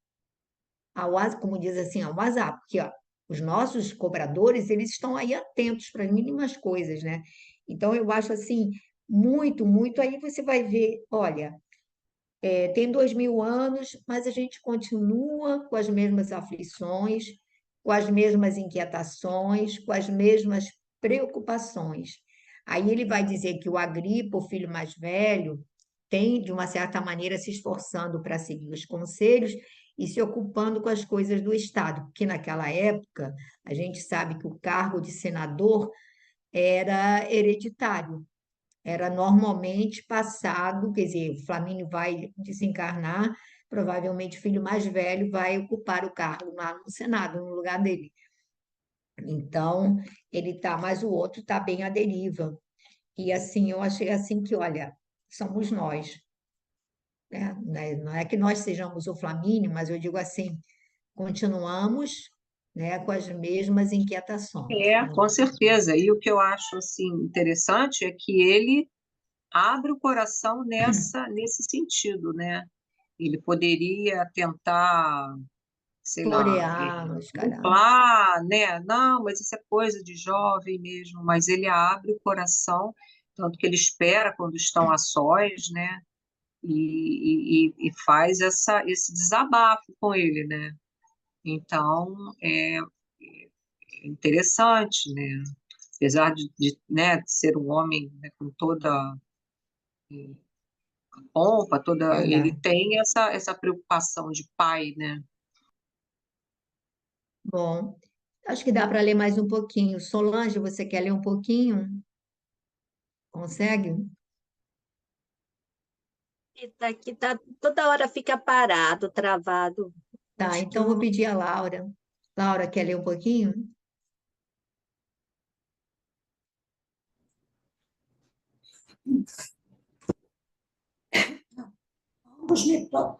B: como diz assim, ao azar, porque ó, os nossos cobradores, eles estão aí atentos para as mínimas coisas, né? Então, eu acho assim, muito, muito, aí você vai ver, olha, tem 2000 anos, mas a gente continua com as mesmas aflições, com as mesmas inquietações, com as mesmas preocupações. Aí ele vai dizer que o Agripa, o filho mais velho, tem, de uma certa maneira, se esforçando para seguir os conselhos e se ocupando com as coisas do Estado, porque naquela época a gente sabe que o cargo de senador era hereditário, era normalmente passado, quer dizer, o Flamínio vai desencarnar, provavelmente o filho mais velho vai ocupar o cargo lá no Senado, no lugar dele. Então, ele tá, mas o outro está bem à deriva. E assim, eu achei assim que, olha, somos nós, né? Não é que nós sejamos o Flamínio, mas eu digo assim, continuamos, né, com as mesmas inquietações.
A: Com certeza. E o que eu acho assim interessante é que ele abre o coração nesse sentido, né? Ele poderia tentar, sei lá,
B: Floreá-los, caramba.
A: duplar, né? Não, mas isso é coisa de jovem mesmo. Mas ele abre o coração, tanto que ele espera quando estão a sós, né? e faz esse desabafo com ele, né? Então, é interessante, né? Apesar né, de ser um homem, né, com toda a pompa, ele
B: Verdade.
A: tem essa preocupação de pai, né?
B: Bom, acho que dá para ler mais um pouquinho. Solange, você quer ler um pouquinho? Consegue?
G: E daqui tá, toda hora fica parado, travado.
B: Tá,
G: Acho que
B: então vou
G: não.
B: pedir a Laura. Laura, quer ler um pouquinho?
H: Ambos me, pro-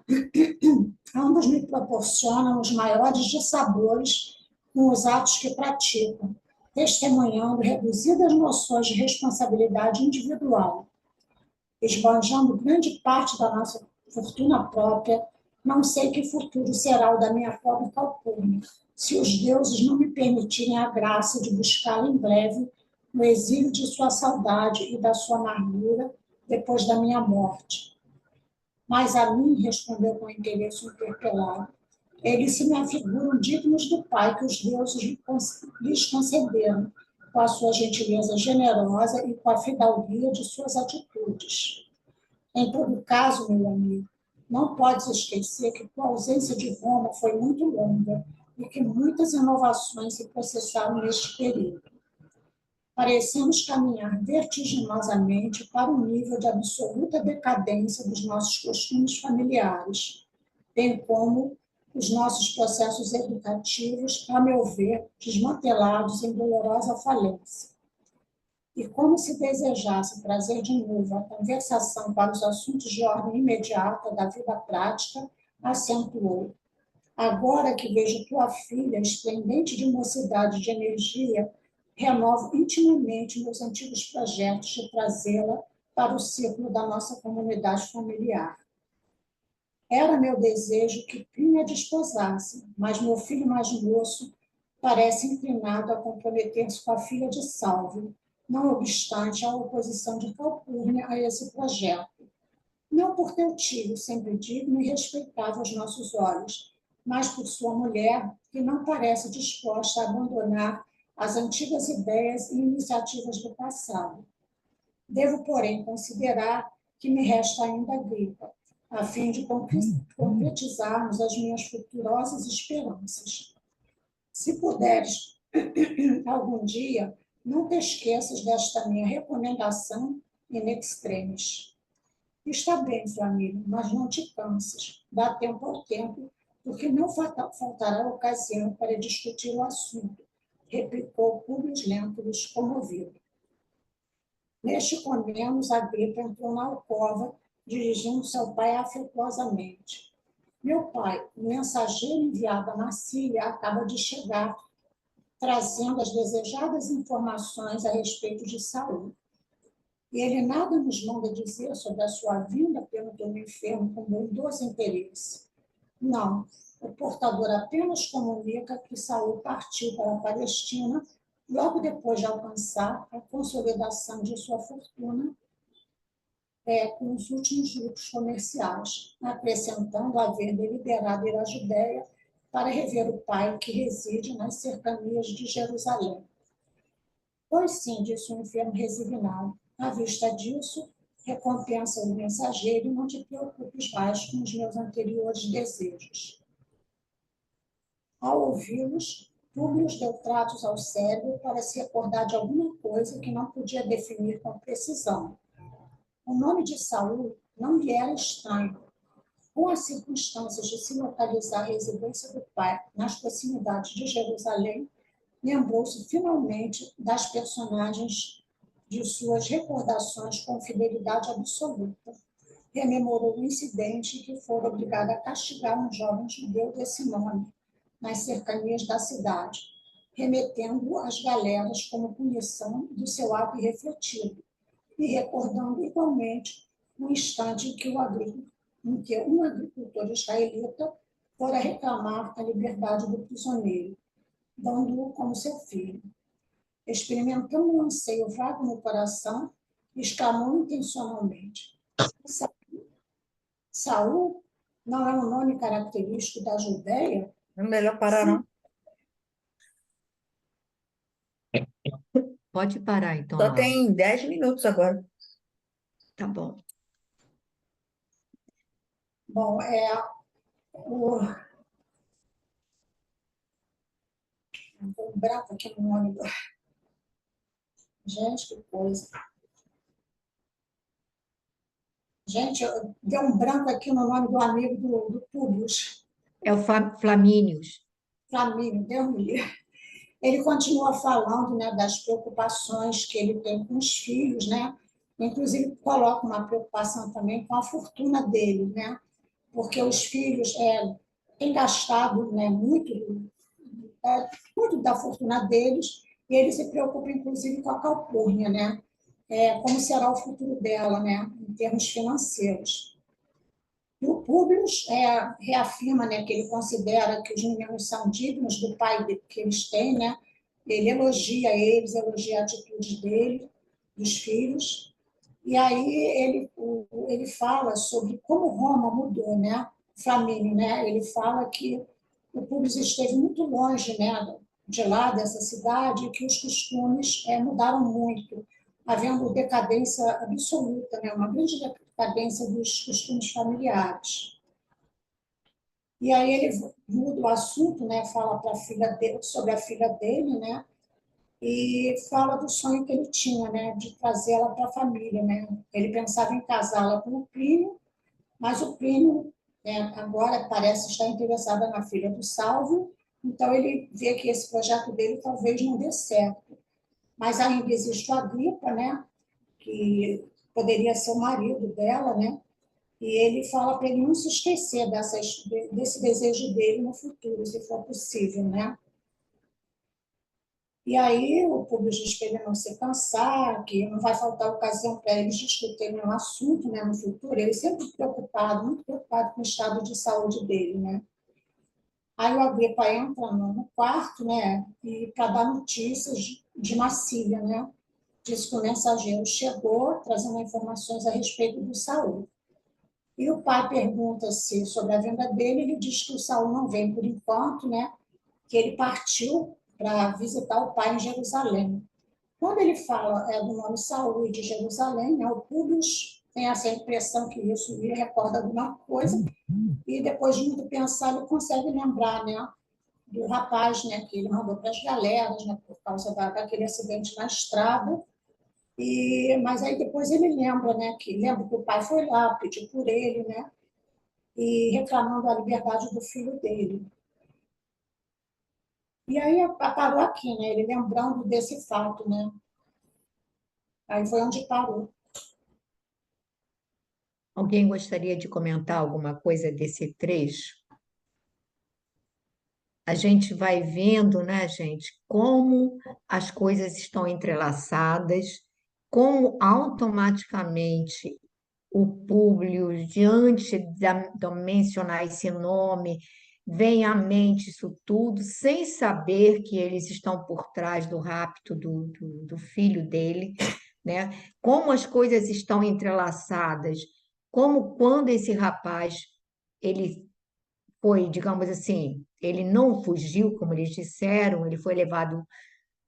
H: ambos me proporcionam os maiores dissabores com os atos que praticam, testemunhando reduzidas noções de responsabilidade individual, esbanjando grande parte da nossa fortuna própria. Não sei que futuro será o da minha pobre calpurnia, se os deuses não me permitirem a graça de buscá-la em breve no exílio de sua saudade e da sua amargura depois da minha morte. Mas a mim, respondeu com interesse interpelado, eles se me afiguram dignos do Pai que os deuses lhes concederam, com a sua gentileza generosa e com a fidalguia de suas atitudes. Em todo caso, meu amigo, não podes esquecer que tua ausência de Roma foi muito longa e que muitas inovações se processaram neste período. Parecemos caminhar vertiginosamente para um nível de absoluta decadência dos nossos costumes familiares, bem como os nossos processos educativos, a meu ver, desmantelados em dolorosa falência. E como se desejasse trazer de novo a conversação para os assuntos de ordem imediata da vida prática, acentuou. Agora que vejo tua filha, esplendente de mocidade e de energia, renovo intimamente meus antigos projetos de trazê-la para o círculo da nossa comunidade familiar. Era meu desejo que Plínio a desposasse, mas meu filho mais moço parece inclinado a comprometer-se com a filha de Salvio, não obstante a oposição de Calpurnia a esse projeto. Não por teu tio, sempre digno e respeitável aos nossos olhos, mas por sua mulher, que não parece disposta a abandonar as antigas ideias e iniciativas do passado. Devo, porém, considerar que me resta ainda Agripa, a fim de concretizarmos as minhas futurosas esperanças. Se puderes, algum dia, não te esqueças desta minha recomendação in extremis. Está bem, Flamínio, mas não te canses. Dá tempo ao tempo, porque não faltará ocasião para discutir o assunto, replicou Públio Lentulus, comovido. Neste comemos, Agripa entrou na alcova, dirigindo-se ao pai afetuosamente. Meu pai, o mensageiro enviado a Massília acaba de chegar, trazendo as desejadas informações a respeito de Saul. E ele nada nos manda dizer sobre a sua vinda, perguntou o enfermo com bondoso interesse. Não, o portador apenas comunica que Saul partiu para a Palestina logo depois de alcançar a consolidação de sua fortuna com os últimos grupos comerciais, acrescentando haver deliberado ir à Judéia para rever o pai que reside nas cercanias de Jerusalém. Pois sim, disse o enfermo resignado, à vista disso, recompensa o mensageiro e não te preocupes mais com os meus anteriores desejos. Ao ouvi-los, Públio deu tratos ao cérebro para se recordar de alguma coisa que não podia definir com precisão. O nome de Saul não lhe era estranho. Com as circunstâncias de se localizar a residência do pai nas proximidades de Jerusalém, lembrou-se finalmente das personagens de suas recordações com fidelidade absoluta. Rememorou o incidente em que fora obrigado a castigar um jovem judeu desse nome, nas cercanias da cidade, remetendo-o às galeras como punição do seu ato irrefletido, e recordando igualmente o instante em que um agricultor israelita fora reclamar a liberdade do prisioneiro, dando-o como seu filho. Experimentando um anseio vago no coração, exclamou intencionalmente: Saul não é um nome característico da Judéia?
D: É melhor parar, não?
B: Pode parar, então,
D: Só
B: Laura.
D: tem 10 minutos agora.
B: Tá bom.
H: Bom, o, um branco aqui no nome do... Gente, que coisa. Gente, deu um branco aqui no nome do amigo do Públio,
B: É o Flamínios.
H: Flamínio, Deus me livre. Ele continua falando, né, das preocupações que ele tem com os filhos, né? Inclusive coloca uma preocupação também com a fortuna dele, né? Porque os filhos têm gastado, né, muito da fortuna deles, e ele se preocupa, inclusive, com a Calpurnia, né? Como será o futuro dela, né, em termos financeiros. E o Públio reafirma, né, que ele considera que os meninos são dignos do pai que eles têm, né? Ele elogia eles, elogia a atitude dele, dos filhos. E aí ele fala sobre como Roma mudou, né? Flamínio, né? Ele fala que o Públio esteve muito longe, né, de lá, dessa cidade, e que os costumes mudaram muito, havendo decadência absoluta, né? Uma grande decadência dos costumes familiares. E aí ele muda o assunto, né? Fala para a filha dele, sobre a filha dele, né? E fala do sonho que ele tinha, né? De trazê-la para a família, né? Ele pensava em casá-la com o Plínio, mas o Plínio, agora parece estar interessado na filha do Salvio, então ele vê que esse projeto dele talvez não dê certo. Mas ainda existe o Agripa, né? Que poderia ser o marido dela, né? E ele fala para ele não se esquecer desse desejo dele no futuro, se for possível, né? E aí o Públio diz que ele não se cansar, que não vai faltar ocasião para eles discutirem um assunto, né, no futuro. Ele sempre preocupado, muito preocupado com o estado de saúde dele, né? Aí o Agripa entra no quarto, né, e para dar notícias de Massília, né? Diz que o mensageiro chegou trazendo informações a respeito do Saul. E o pai pergunta-se sobre a vinda dele, ele diz que o Saul não vem por enquanto, né? Que ele partiu para visitar o pai em Jerusalém. Quando ele fala do nome Saul e de Jerusalém, né, o Públio tem essa impressão que isso lhe recorda alguma coisa, e depois de muito pensar, ele consegue lembrar, né, do rapaz, né, que ele mandou para as galeras, né, por causa daquele acidente na estrada. Mas aí depois ele lembra, né, lembra que o pai foi lá, pediu por ele, né, e reclamando a liberdade do filho dele. E aí parou aqui, né, ele lembrando desse fato, né. Aí foi onde parou.
B: Alguém gostaria de comentar alguma coisa desse trecho? A gente vai vendo, né, gente, como as coisas estão entrelaçadas, como automaticamente o Públio, diante de mencionar esse nome, vem à mente isso tudo, sem saber que eles estão por trás do rapto do filho dele, né? Como as coisas estão entrelaçadas, como quando esse rapaz ele foi, digamos assim, ele não fugiu, como eles disseram, ele foi levado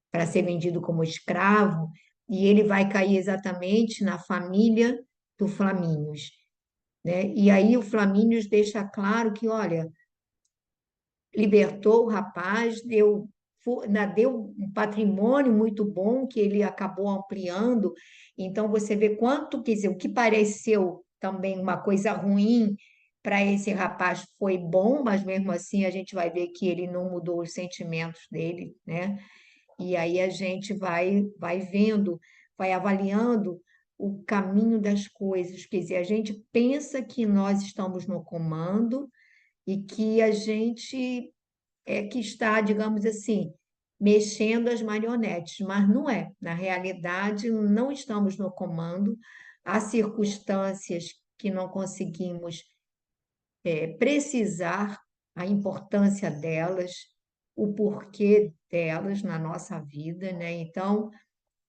B: para ser vendido como escravo, e ele vai cair exatamente na família do Flamínios, né? E aí o Flamínios deixa claro que, olha, libertou o rapaz, deu um patrimônio muito bom que ele acabou ampliando. Então você vê quanto, quer dizer, o que pareceu também uma coisa ruim para esse rapaz foi bom, mas mesmo assim a gente vai ver que ele não mudou os sentimentos dele, né? E aí a gente vai vendo, vai avaliando o caminho das coisas. Quer dizer, a gente pensa que nós estamos no comando e que a gente é que está, digamos assim, mexendo as marionetes, mas não é. Na realidade, não estamos no comando. Há circunstâncias que não conseguimos precisar a importância delas, o porquê delas na nossa vida, né? Então,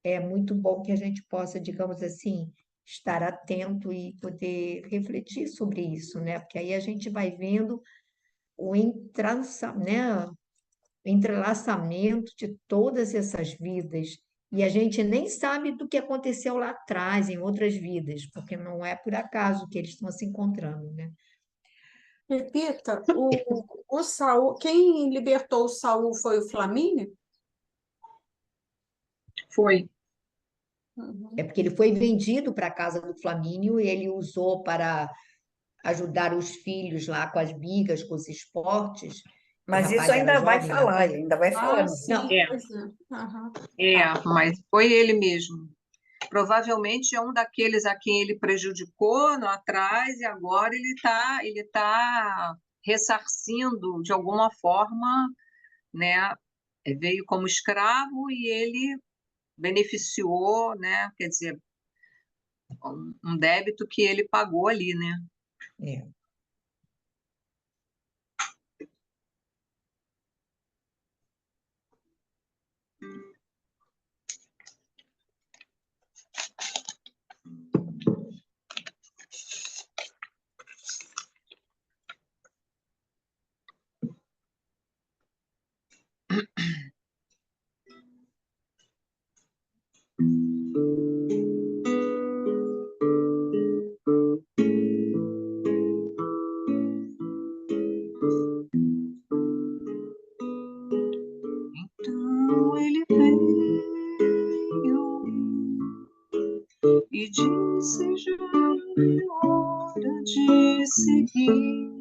B: é muito bom que a gente possa, digamos assim, estar atento e poder refletir sobre isso, né? Porque aí a gente vai vendo né, o entrelaçamento de todas essas vidas. E a gente nem sabe do que aconteceu lá atrás, em outras vidas, porque não é por acaso que eles estão se encontrando, né?
E: Repita, o Saul, quem libertou o Saul foi o Flamínio?
A: Foi.
E: Uhum.
B: É porque ele foi vendido para a casa do Flamínio e ele usou para ajudar os filhos lá com as bigas, com os esportes. O
D: Mas isso
B: rapaz era
D: ainda vai
B: jovem, o
D: falar,
B: rapaz.
D: ele ainda vai falar.
E: Ah,
B: Não,
E: sim,
A: É,
E: pois é. Aham.
A: mas foi ele mesmo. Provavelmente é um daqueles a quem ele prejudicou lá atrás e agora ele tá ressarcindo de alguma forma, né? Veio como escravo e ele beneficiou, né? Quer dizer, um débito que ele pagou ali, né?
B: é.
A: Então ele veio e disse: já é hora de seguir.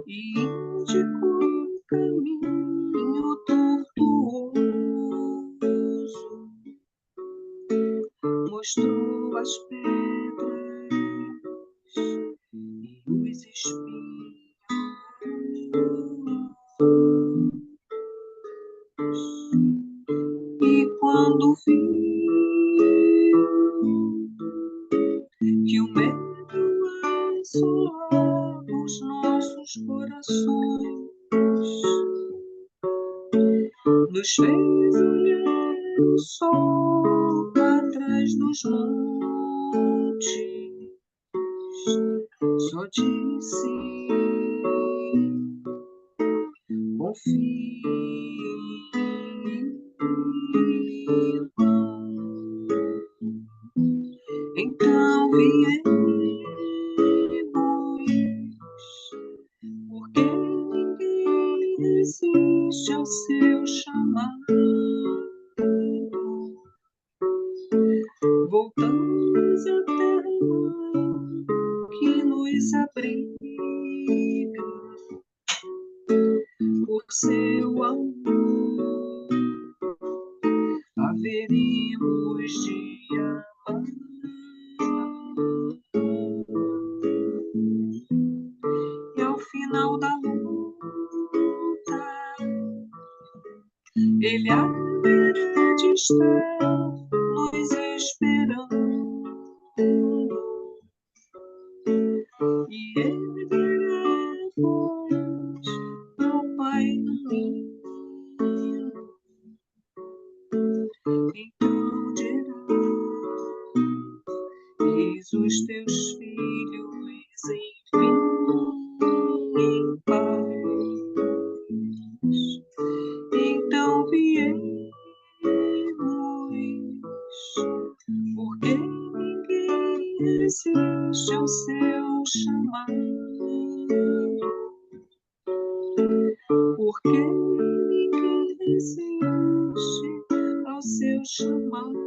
A: E indicou um caminho tortuoso, mostrou as pedras e os espinhos. E quando viu que o medo assolava os nossos corações, nos fez olhar o sol atrás dos montes, só disse: confia. Então viemos, porque ninguém resiste ao seu chamado. Voltamos à terra-mãe que nos abriga por seu amor. Haveremos de amar. E ao final da luta, ele haverá de estar nos esperando e erguerá a voz ao Pai no hino. Então dirá: eis os teus filhos, enfim, em paz. Então viemos, porque ninguém resiste ao seu chamado. Porque ninguém resiste ao seu chamado.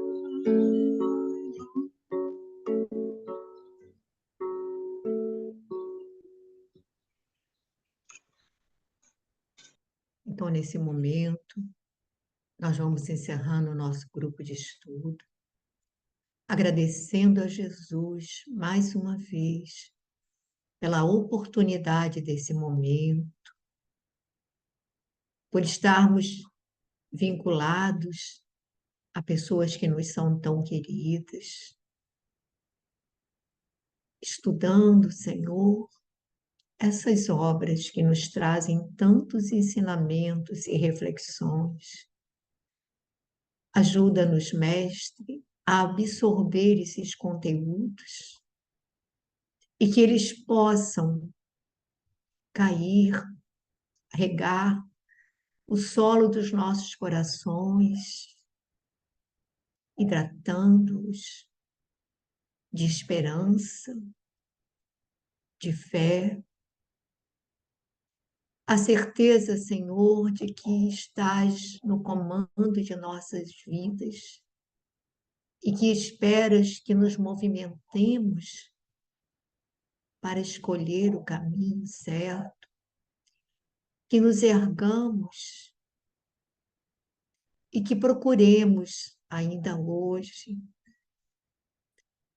B: Então, nesse momento, nós vamos encerrando o nosso grupo de estudo, agradecendo a Jesus mais uma vez pela oportunidade desse momento, por estarmos vinculados a pessoas que nos são tão queridas, estudando, Senhor, essas obras que nos trazem tantos ensinamentos e reflexões. Ajuda-nos, Mestre, a absorver esses conteúdos e que eles possam cair, regar o solo dos nossos corações, hidratando-os de esperança, de fé, a certeza, Senhor, de que estás no comando de nossas vidas e que esperas que nos movimentemos para escolher o caminho certo, que nos ergamos e que procuremos ainda hoje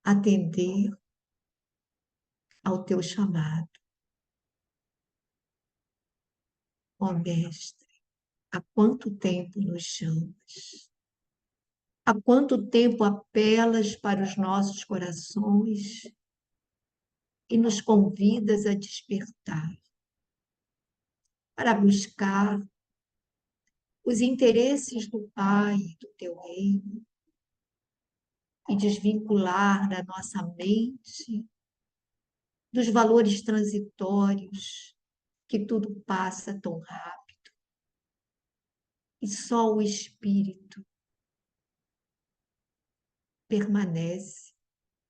B: atender ao teu chamado. Ó Mestre, há quanto tempo nos chamas? Há quanto tempo apelas para os nossos corações e nos convidas a despertar, para buscar os interesses do Pai, do teu reino, e desvincular da nossa mente dos valores transitórios, que tudo passa tão rápido. E só o Espírito permanece,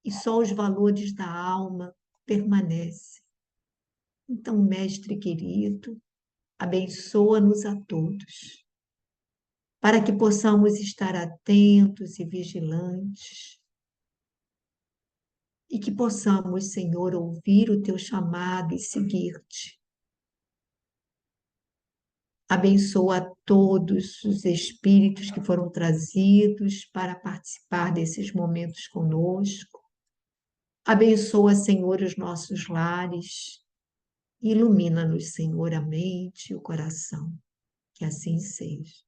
B: e só os valores da alma permanecem. Então, Mestre querido, abençoa-nos a todos, para que possamos estar atentos e vigilantes, e que possamos, Senhor, ouvir o teu chamado e seguir-te. Abençoa a todos os espíritos que foram trazidos para participar desses momentos conosco. Abençoa, Senhor, os nossos lares. Ilumina-nos, Senhor, a mente e o coração. Que assim seja.